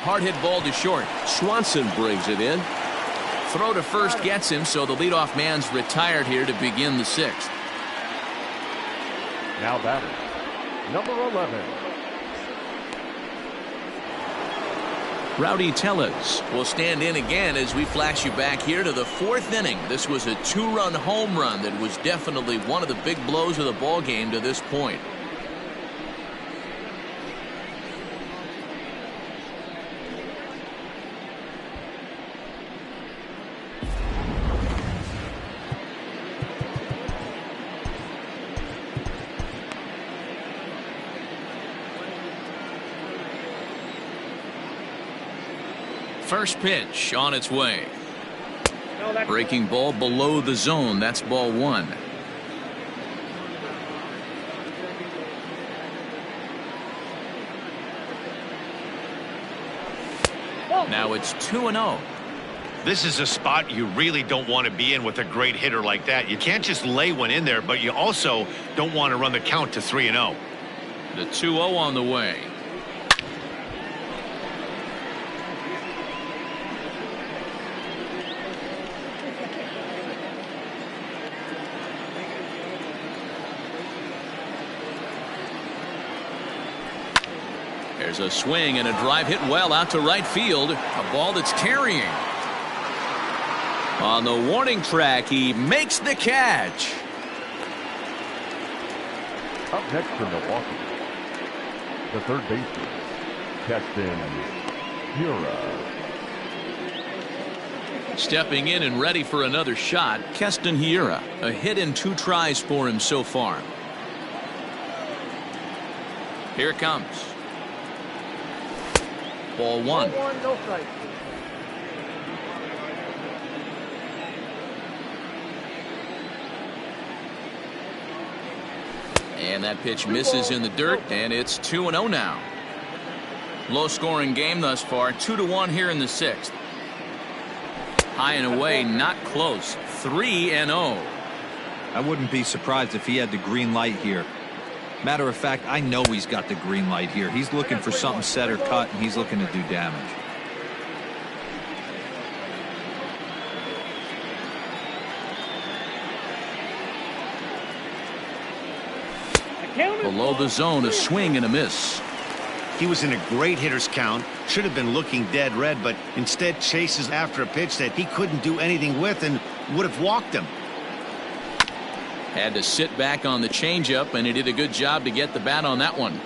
Hard hit ball to short. Swanson brings it in. Throw to first gets him, so the leadoff man's retired here to begin the 6th. Now batting, number 11. Rowdy Tellez will stand in again as we flash you back here to the 4th inning. This was a 2-run home run that was definitely one of the big blows of the ball game to this point. First pitch on its way. Breaking ball below the zone. That's ball 1. Now it's 2-0. This is a spot you really don't want to be in with a great hitter like that. You can't just lay one in there, but you also don't want to run the count to 3-0. The 2-0 on the way. There's a swing and a drive hit well out to right field. A ball that's carrying. On the warning track, he makes the catch. Up next for Milwaukee, the third baseman, Steele. Stepping in and ready for another shot, Keston Hiura. A hit in 2 tries for him so far. Here it comes. Ball 1. No strike. And that pitch misses in the dirt, and it's 2-0 now. Low scoring game thus far. 2-1 here in the 6th. High and away, not close. 3-0. I wouldn't be surprised if he had the green light here. Matter of fact, I know he's got the green light here. He's looking for something set or cut, and he's looking to do damage. Below the zone, a swing and a miss. He was in a great hitter's count, should have been looking dead red, but instead chases after a pitch that he couldn't do anything with and would have walked him. Had to sit back on the changeup, and he did a good job to get the bat on that one.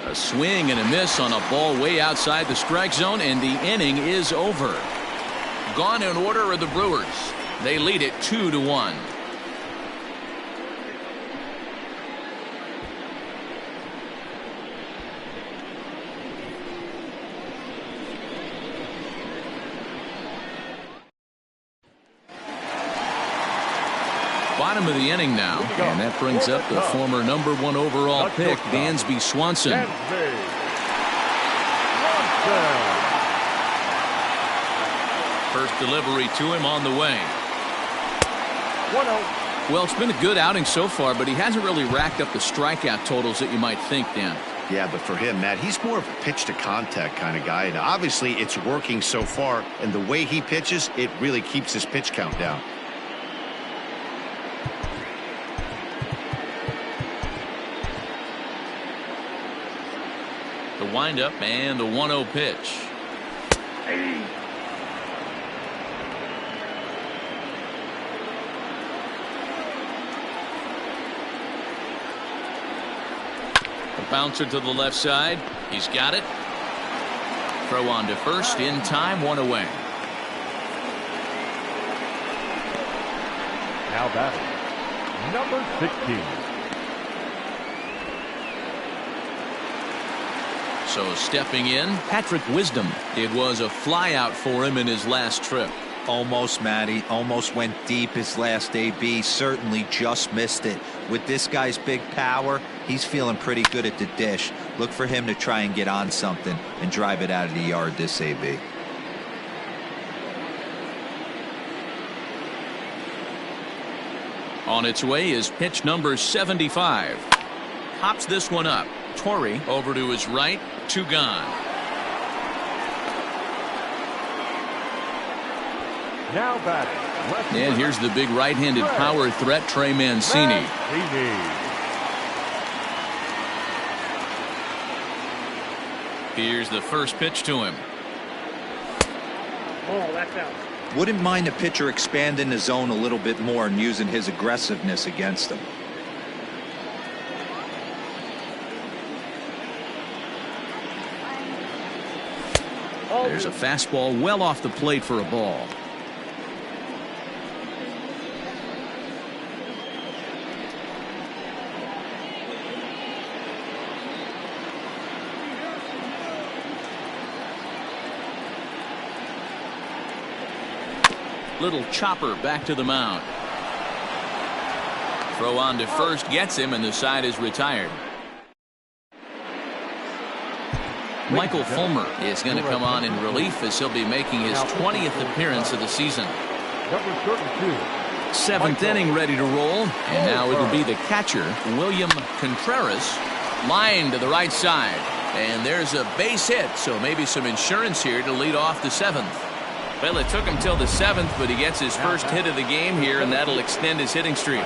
A swing and a miss on a ball way outside the strike zone, and the inning is over. Gone in order are the Brewers. They lead it 2-1. Bottom of the inning now, and that brings up the former #1 overall pick, Dansby Swanson. First delivery to him on the way. 1-0. Well, it's been a good outing so far, but he hasn't really racked up the strikeout totals that you might think, Dan. Yeah, but for him, Matt, he's more of a pitch to contact kind of guy, and obviously it's working so far, and the way he pitches, it really keeps his pitch count down. The windup and the 1-0 pitch. A bouncer to the left side. He's got it. Throw on to first in time, 1 away. Now batting, number 16. So stepping in, Patrick Wisdom. It was a fly out for him in his last trip. Almost, Matty. Almost went deep his last AB. Certainly just missed it. With this guy's big power, he's feeling pretty good at the dish. Look for him to try and get on something and drive it out of the yard this AB. On its way is pitch number 75. Hops this one up. Torrey over to his right, 2 gone. Now batting. And here's the big right-handed power threat, Trey Mancini. Here's the first pitch to him. Oh, that's out. Wouldn't mind the pitcher expanding the zone a little bit more and using his aggressiveness against him. There's a fastball well off the plate for a ball. Little chopper back to the mound. Throw on to first gets him, and the side is retired. Michael Fulmer is going to come on in relief as he'll be making his 20th appearance of the season. Number 32. 7th inning ready to roll, and now it'll be the catcher, William Contreras, line to the right side. And there's a base hit, so maybe some insurance here to lead off the 7th. Well, it took him till the 7th, but he gets his first hit of the game here, and that'll extend his hitting streak.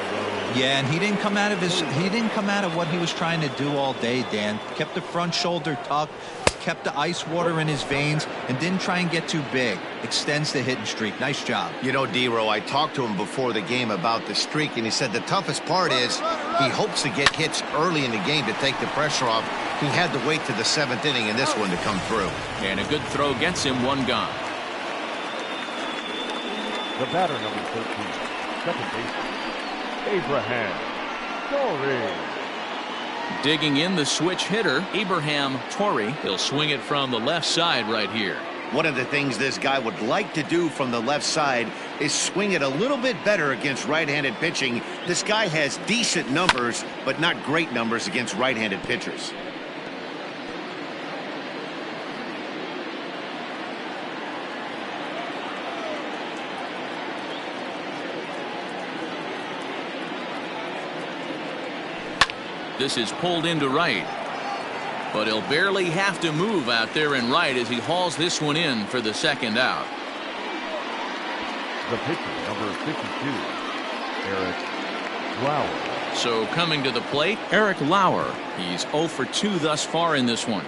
Yeah, and he didn't come out of what he was trying to do all day, Dan. Kept the front shoulder tucked, kept the ice water in his veins, and didn't try and get too big. Extends the hitting streak. Nice job. You know, D-Row, I talked to him before the game about the streak, and he said the toughest part is he hopes to get hits early in the game to take the pressure off. He had to wait to the 7th inning in this one to come through. And a good throw gets him 1 gone. The batter, number 13, second baseman, Abraham Torrey. Digging in the switch hitter, Abraham Torrey. He'll swing it from the left side right here. One of the things this guy would like to do from the left side is swing it a little bit better against right-handed pitching. This guy has decent numbers, but not great numbers against right-handed pitchers. This is pulled into right. But he'll barely have to move out there in right as he hauls this one in for the second out. The pitcher, number 52, Eric Lauer. So coming to the plate, Eric Lauer. He's 0 for 2 thus far in this one.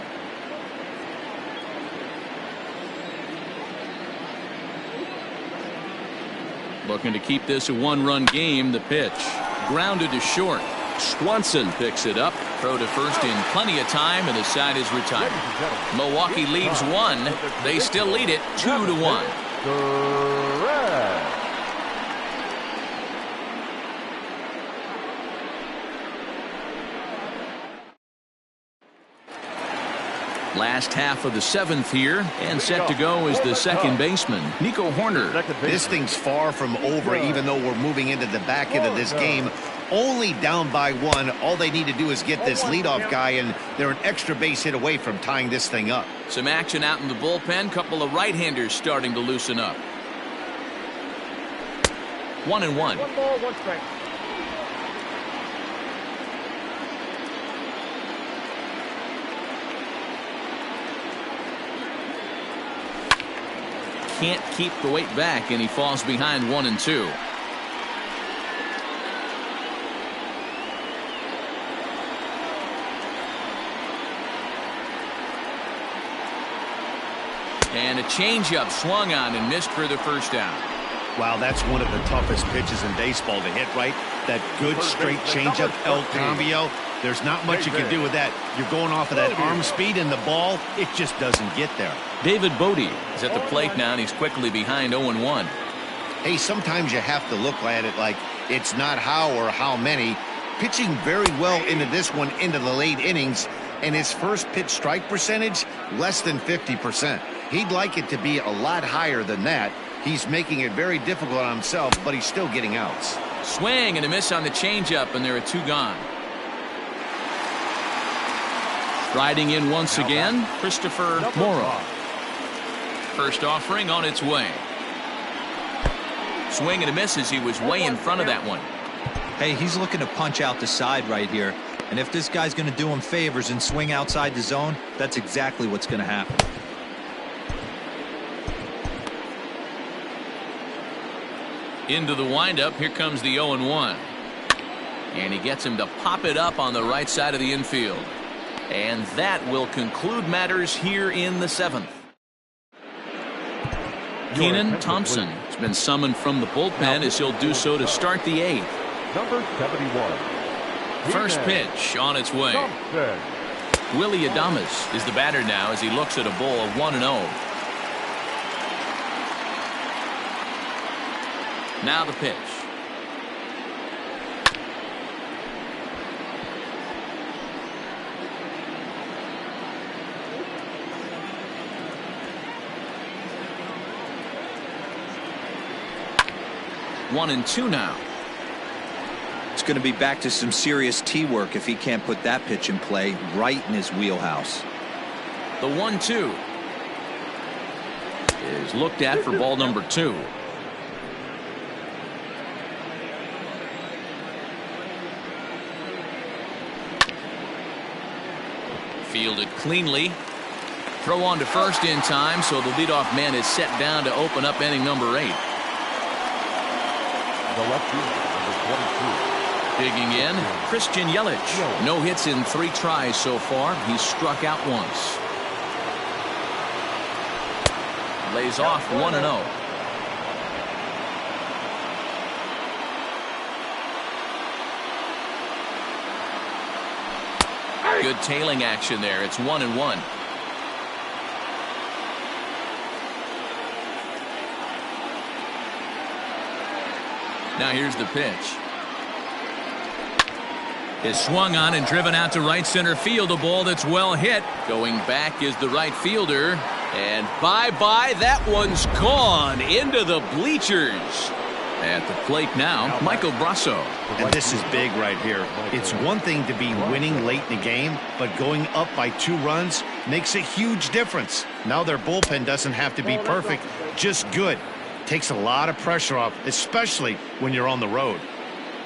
Looking to keep this a one-run game. The pitch grounded to short. Swanson picks it up. Throw to first in plenty of time, and the side is retired. Milwaukee leaves one. They still lead it 2-1. Last half of the 7th here, and set to go is the second baseman, Nico Horner. This thing's far from over, even though we're moving into the back end of this game. Only down by 1. All they need to do is get this leadoff guy, and they're an extra base hit away from tying this thing up. Some action out in the bullpen. Couple of right-handers starting to loosen up. 1-1. 1 ball, 1 strike. Can't keep the weight back, and he falls behind 1-2. And a changeup swung on and missed for the first out. Wow, that's one of the toughest pitches in baseball to hit, right? That good straight changeup, El Cambio. There's not much you can do with that. You're going off of that arm speed, and the ball, it just doesn't get there. David Bodie is at the plate now, and he's quickly behind 0-1. Hey, sometimes you have to look at it like it's not how or how many. Pitching very well into this one, into the late innings, and his first pitch strike percentage, less than 50%. He'd like it to be a lot higher than that. He's making it very difficult on himself, but he's still getting outs. Swing and a miss on the changeup, and there are 2 gone. Riding in once again, Christopher Morrow. First offering on its way. Swing and a miss as he was way in front of that one. Hey, he's looking to punch out the side right here. And if this guy's going to do him favors and swing outside the zone, that's exactly what's going to happen. Into the windup, here comes the 0-1. And he gets him to pop it up on the right side of the infield. And that will conclude matters here in the 7th. Keenan Thompson has been summoned from the bullpen as he'll do so to start the 8th. Number 71. First pitch on its way. Willie Adames is the batter now as he looks at a ball of 1-0. Now the pitch. One and two now. It's going to be back to some serious tee work if he can't put that pitch in play right in his wheelhouse. The 1-2 is looked at for ball number 2. Fielded cleanly. Throw on to first in time, so the leadoff man is set down to open up inning number 8. The left fielder, number 22. Digging in, Christian Yelich. No hits in 3 tries so far. He's struck out once. Lays off 1-0. Good tailing action there. It's 1-1. Now here's the pitch. Is swung on and driven out to right center field. A ball that's well hit. Going back is the right fielder. And bye-bye. That one's gone into the bleachers. At the plate now, Michael Brasso. And this is big right here. It's one thing to be winning late in the game, but going up by 2 runs makes a huge difference. Now their bullpen doesn't have to be perfect, just good. Takes a lot of pressure off, especially when you're on the road.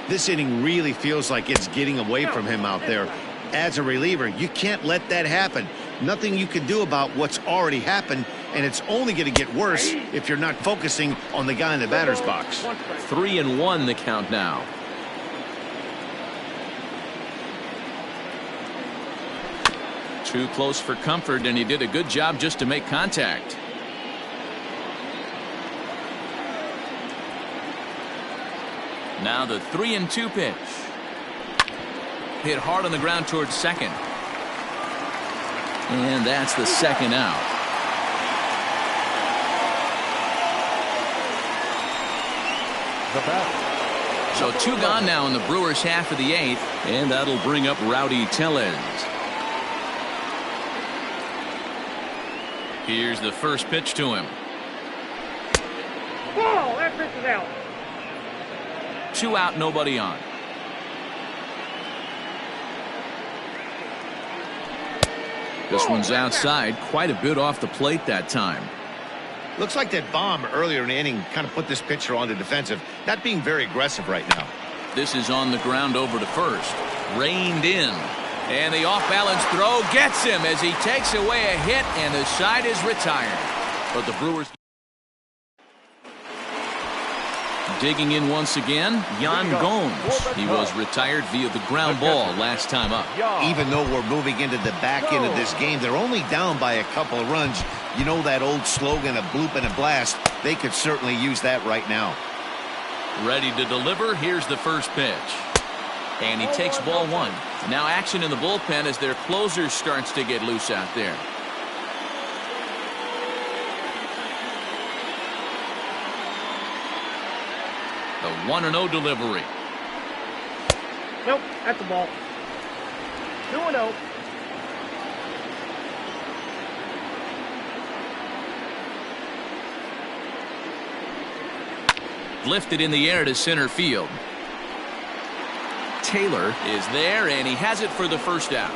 This inning really feels like it's getting away from him out there. As a reliever, you can't let that happen. Nothing you can do about what's already happened, and it's only going to get worse if you're not focusing on the guy in the batter's box. 3-1 the count now. Too close for comfort, and he did a good job just to make contact. Now the 3-2 pitch. Hit hard on the ground towards second. And that's the second out. The batter. So 2 gone now in the Brewers' half of the 8th, and that'll bring up Rowdy Tellez. Here's the first pitch to him. Ball! That pitch is out. 2 out, nobody on. This one's outside, quite a bit off the plate that time. Looks like that bomb earlier in the inning kind of put this pitcher on the defensive. Not being very aggressive right now. This is on the ground over to first. Reined in. And the off-balance throw gets him as he takes away a hit, and the side is retired. But the Brewers digging in once again, Yan Gomes. He was retired via the ground ball last time up. Even though we're moving into the back end of this game, they're only down by a couple of runs. You know that old slogan, a bloop and a blast. They could certainly use that right now. Ready to deliver. Here's the first pitch. And he takes ball 1. Now action in the bullpen as their closer starts to get loose out there. The 1-0 delivery. Nope, that's the ball. 2-0. Lifted in the air to center field. Taylor is there, and he has it for the first out.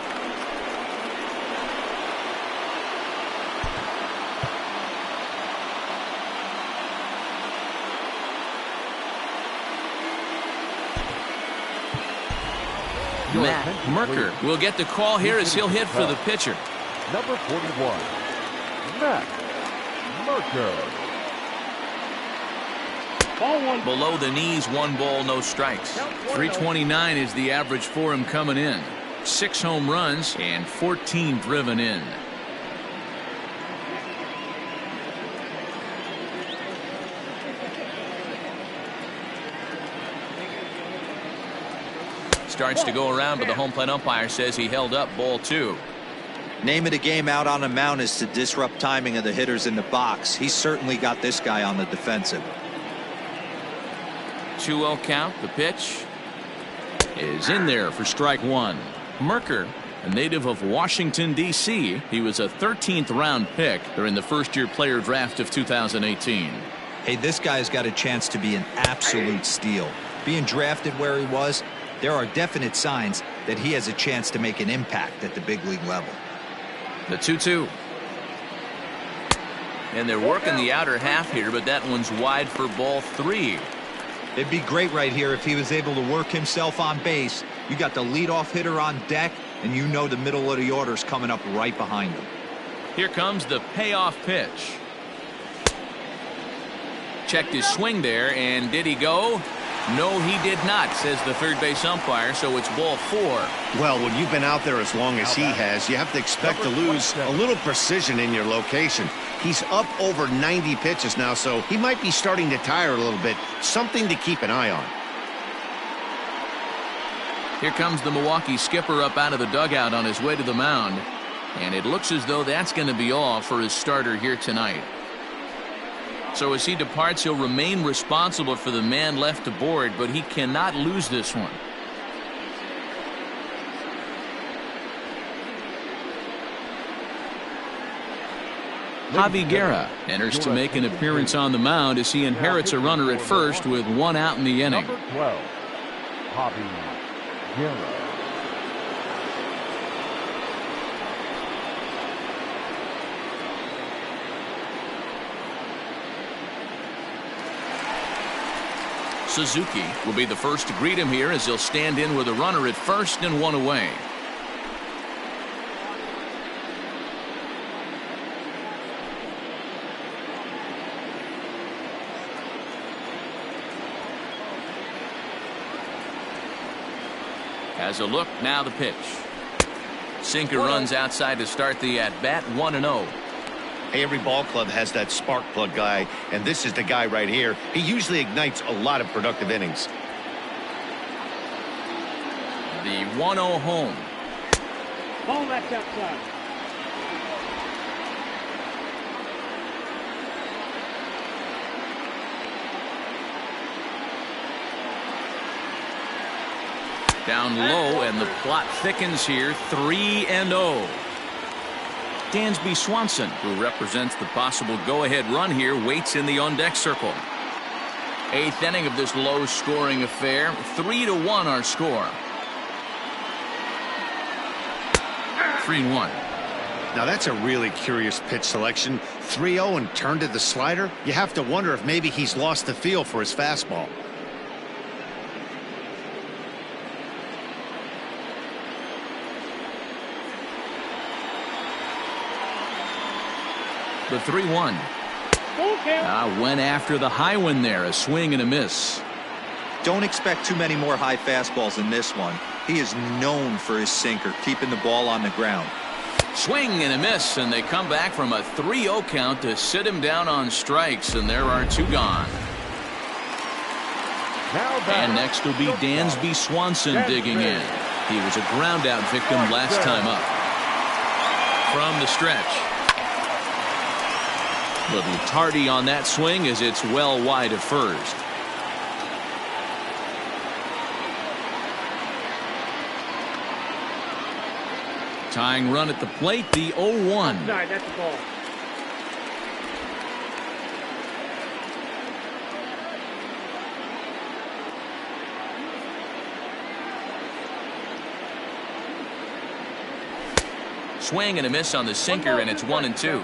Matt Merker will get the call here as he'll hit for the pitcher. Number 41, Matt Merker. Ball 1. Below the knees, 1 ball, no strikes. 329 is the average for him coming in. 6 home runs and 14 driven in. Starts to go around, but the home plate umpire says he held up ball 2. Name of the game out on the mound is to disrupt timing of the hitters in the box. He's certainly got this guy on the defensive. 2-0 count. The pitch is in there for strike 1. Merker, a native of Washington, D.C. He was a 13th round pick during the first-year player draft of 2018. Hey, this guy's got a chance to be an absolute steal. Being drafted where he was, there are definite signs that he has a chance to make an impact at the big league level. The 2-2. And they're working the outer half here, but that one's wide for ball 3. It'd be great right here if he was able to work himself on base. You got the leadoff hitter on deck, and you know the middle of the order's coming up right behind him. Here comes the payoff pitch. Checked his swing there, and did he go? No, he did not, says the third base umpire, so it's ball 4. Well, when you've been out there as long as he has, you have to expect to lose a little precision in your location. He's up over 90 pitches now, so he might be starting to tire a little bit. Something to keep an eye on. Here comes the Milwaukee skipper up out of the dugout on his way to the mound. And it looks as though that's going to be all for his starter here tonight. So as he departs, he'll remain responsible for the man left aboard, but he cannot lose this one. Javi Guerra enters to make an appearance on the mound as he inherits a runner at first with 1 out in the inning. Number 12, Javi Guerra. Suzuki will be the first to greet him here as he'll stand in with a runner at first and one away. Has a look, now the pitch. Sinker runs outside to start the at-bat, 1-0. Hey, every ball club has that spark plug guy, and this is the guy right here. He usually ignites a lot of productive innings. The 1-0 home. Ball that's outside. Down low, and the plot thickens here, 3-0. Dansby Swanson, who represents the possible go-ahead run here, waits in the on-deck circle. 8th inning of this low-scoring affair, 3-1 our score. 3-1. Now that's a really curious pitch selection. 3-0 and turned to the slider. You have to wonder if maybe he's lost the feel for his fastball. The 3-1. Went after the high one there. A swing and a miss. Don't expect too many more high fastballs in this one. He is known for his sinker, keeping the ball on the ground. Swing and a miss, and they come back from a 3-0 count to sit him down on strikes, and there are 2 gone. And next will be Dansby Swanson digging in. He was a ground out victim last time up. From the stretch. Little tardy on that swing as it's well wide of first. Tying run at the plate, the 0-1. That's the ball. Swing and a miss on the sinker, and it's 1-2.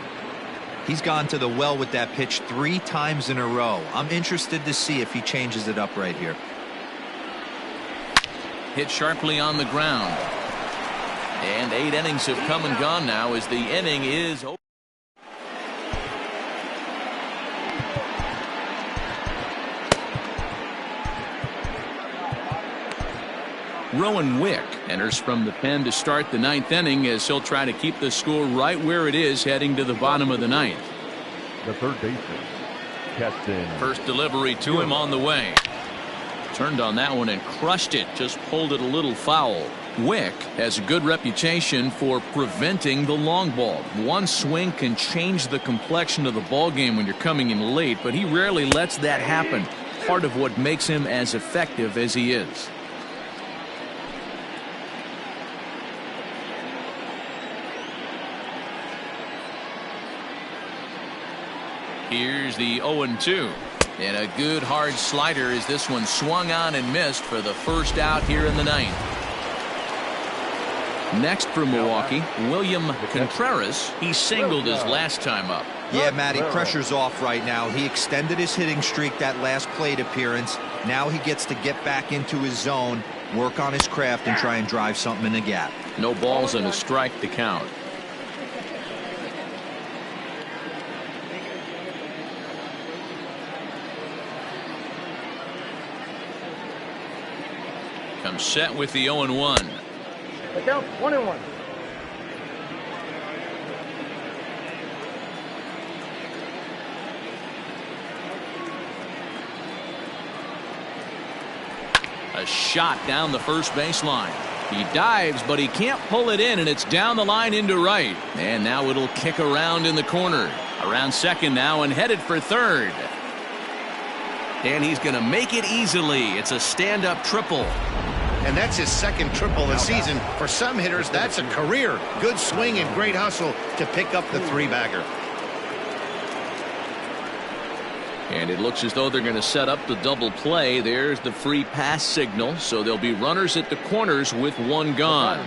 He's gone to the well with that pitch 3 times in a row. I'm interested to see if he changes it up right here. Hit sharply on the ground. And 8 innings have come and gone now as the inning is over. Rowan Wick enters from the pen to start the 9th inning as he'll try to keep the score right where it is heading to the bottom of the 9th. The third baseman, Captain. First delivery to him on the way. Turned on that one and crushed it, just pulled it a little foul. Wick has a good reputation for preventing the long ball. One swing can change the complexion of the ball game when you're coming in late, but he rarely lets that happen. Part of what makes him as effective as he is. Here's the 0-2. And a good hard slider as this one swung on and missed for the first out here in the 9th. Next for Milwaukee, William Contreras. He singled his last time up. Yeah, Matty, pressure's off right now. He extended his hitting streak that last plate appearance. Now he gets to get back into his zone, work on his craft, and try and drive something in the gap. No balls and a strike to count. Comes set with the 0-1. Look out, 1-1. A shot down the first baseline. He dives, but he can't pull it in, and it's down the line into right. And now it'll kick around in the corner. Around second now and headed for third. And he's going to make it easily. It's a stand-up triple. And that's his second triple this season. For some hitters, that's a career. Good swing and great hustle to pick up the 3-bagger. And it looks as though they're going to set up the double play. There's the free pass signal. So there'll be runners at the corners with one gone.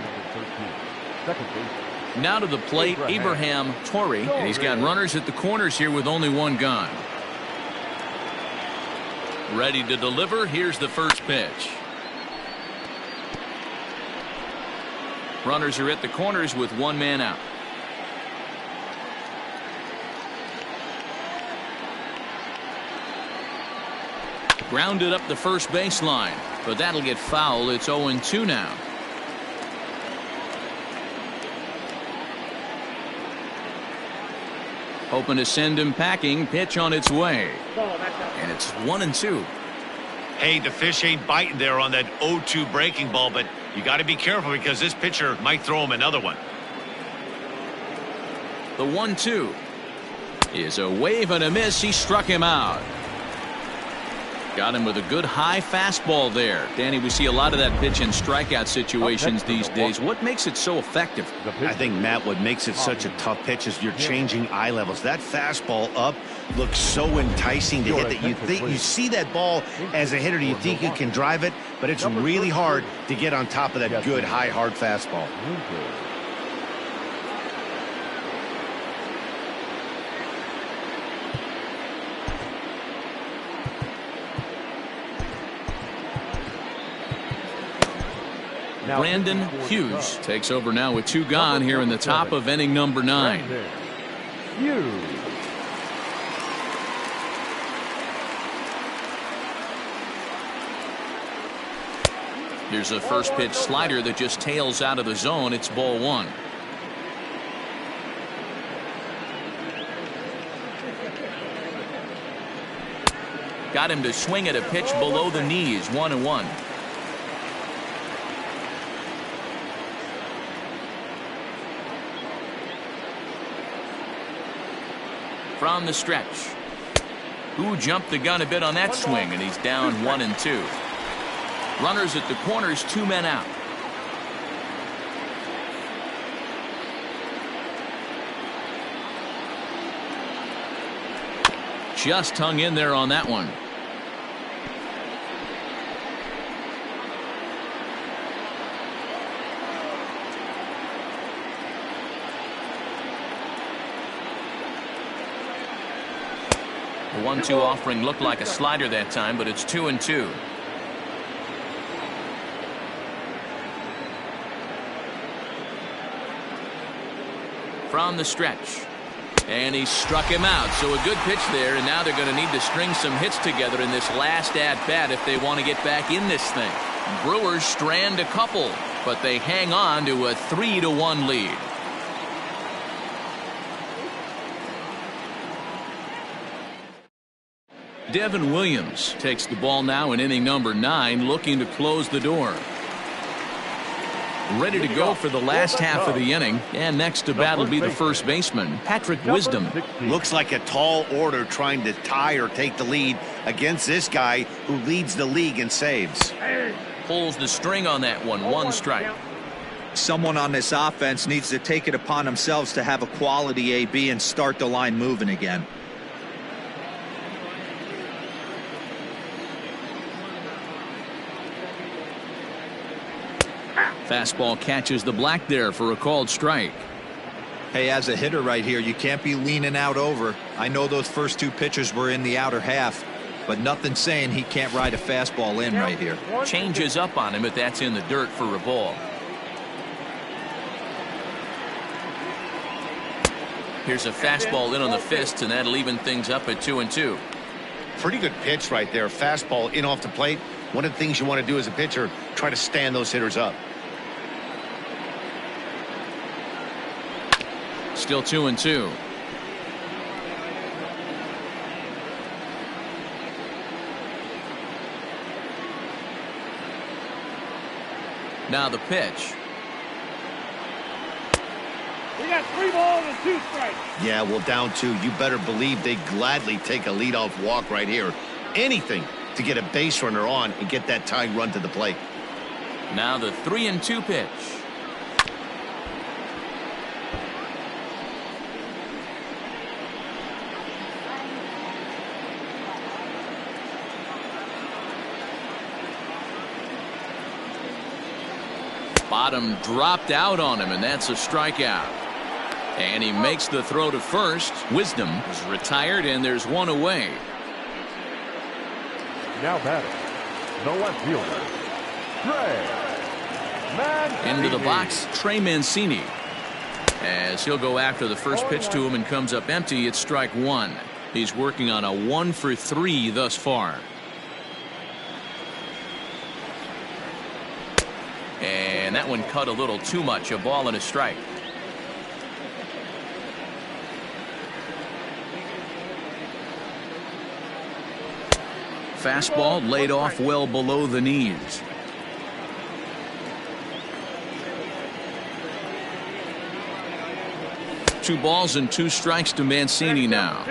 Now to the plate, Abraham Torrey. And he's got runners at the corners here with only one gone. Ready to deliver. Here's the first pitch. Runners are at the corners with one man out. Grounded up the first baseline, but that'll get foul. It's 0-2 now. Hoping to send him packing. Pitch on its way. And it's 1-2. Hey, the fish ain't biting there on that 0-2 breaking ball, but you got to be careful because this pitcher might throw him another one. The 1-2 is a wave and a miss. He struck him out. Got him with a good high fastball there. Danny, we see a lot of that pitch in strikeout situations these days. What makes it so effective? I think, Matt, what makes it such a tough pitch is you're changing eye levels. That fastball up looks so enticing to hit that you see that ball as a hitter. You think you can drive it, but it's really hard to get on top of that good high hard fastball. Brandon Hughes takes over now with 2 gone here in the top of inning number 9. Here's a first pitch slider that just tails out of the zone. It's ball 1. Got him to swing at a pitch below the knees. 1-1. From the stretch. Who jumped the gun a bit on that swing, and he's down 1-2. Runners at the corners, 2 men out. Just hung in there on that one. The 1-2 offering looked like a slider that time, but it's 2-2. From the stretch. And he struck him out. So a good pitch there, and now they're going to need to string some hits together in this last at-bat if they want to get back in this thing. Brewers strand a couple, but they hang on to a 3-1 lead. Devin Williams takes the ball now in inning number 9, looking to close the door. Ready to go for the last half of the inning, and next to bat will be the first baseman, Patrick Wisdom. Looks like a tall order trying to tie or take the lead against this guy who leads the league in saves. Pulls the string on that one. 1 strike. Someone on this offense needs to take it upon themselves to have a quality AB and start the line moving again. Fastball catches the black there for a called strike. Hey, as a hitter right here, you can't be leaning out over. I know those first 2 pitches were in the outer half, but nothing saying he can't ride a fastball in right here. Changes up on him if that's in the dirt for a ball. Here's a fastball in on the fist, and that'll even things up at 2-2. Pretty good pitch right there. Fastball in off the plate. One of the things you want to do as a pitcher, try to stand those hitters up. Still 2-2. Now the pitch. We got 3 balls and 2 strikes. Yeah, well, down 2. You better believe they gladly take a leadoff walk right here. Anything to get a base runner on and get that tying run to the plate. Now the 3-2 pitch. Bottom dropped out on him, and that's a strikeout. And he makes the throw to first. Wisdom is retired, and there's 1 away. Now batting, the left fielder, Trey Mancini. Into the box, Trey Mancini. As he'll go after the first pitch to him and comes up empty, it's strike one. He's working on a 1-for-3 thus far. And that one cut a little too much, a ball and a strike. Fastball laid off well below the knees. Two balls and two strikes to Mancini now.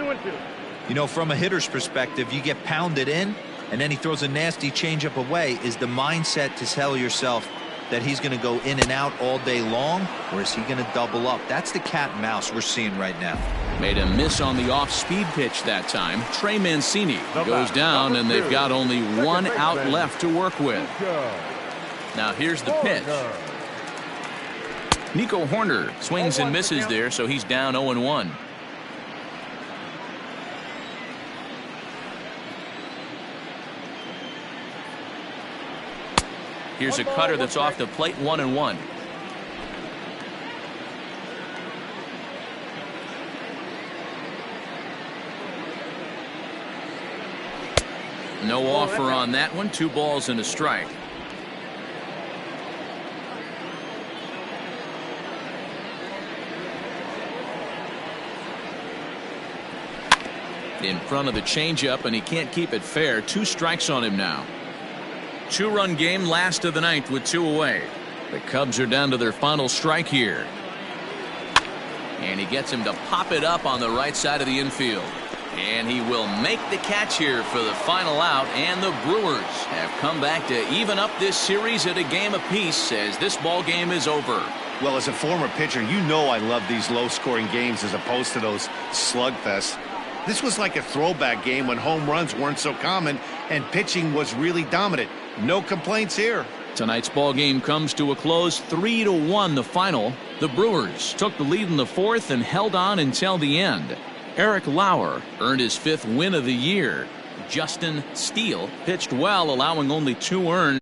You know, from a hitter's perspective, you get pounded in and then he throws a nasty changeup away. Is the mindset to tell yourself that he's going to go in and out all day long, or is he going to double up? That's the cat and mouse we're seeing right now. Made a miss on the off-speed pitch that time. Trey Mancini goes down, and they've got only one out left to work with. Now here's the pitch. Nico Horner swings and misses there, so he's down 0-1. Here's a cutter that's off the plate, 1-1. No offer on that one. 2 balls and a strike. In front of the changeup, and he can't keep it fair. 2 strikes on him now. 2-run game, last of the ninth with 2 away. The Cubs are down to their final strike here. And he gets him to pop it up on the right side of the infield. And he will make the catch here for the final out. And the Brewers have come back to even up this series at a game apiece as this ball game is over. Well, as a former pitcher, you know I love these low-scoring games as opposed to those slugfests. This was like a throwback game when home runs weren't so common and pitching was really dominant. No complaints here. Tonight's ball game comes to a close, 3-1 the final. The Brewers took the lead in the 4th and held on until the end. Eric Lauer earned his 5th win of the year. Steele pitched well, allowing only 2 earned.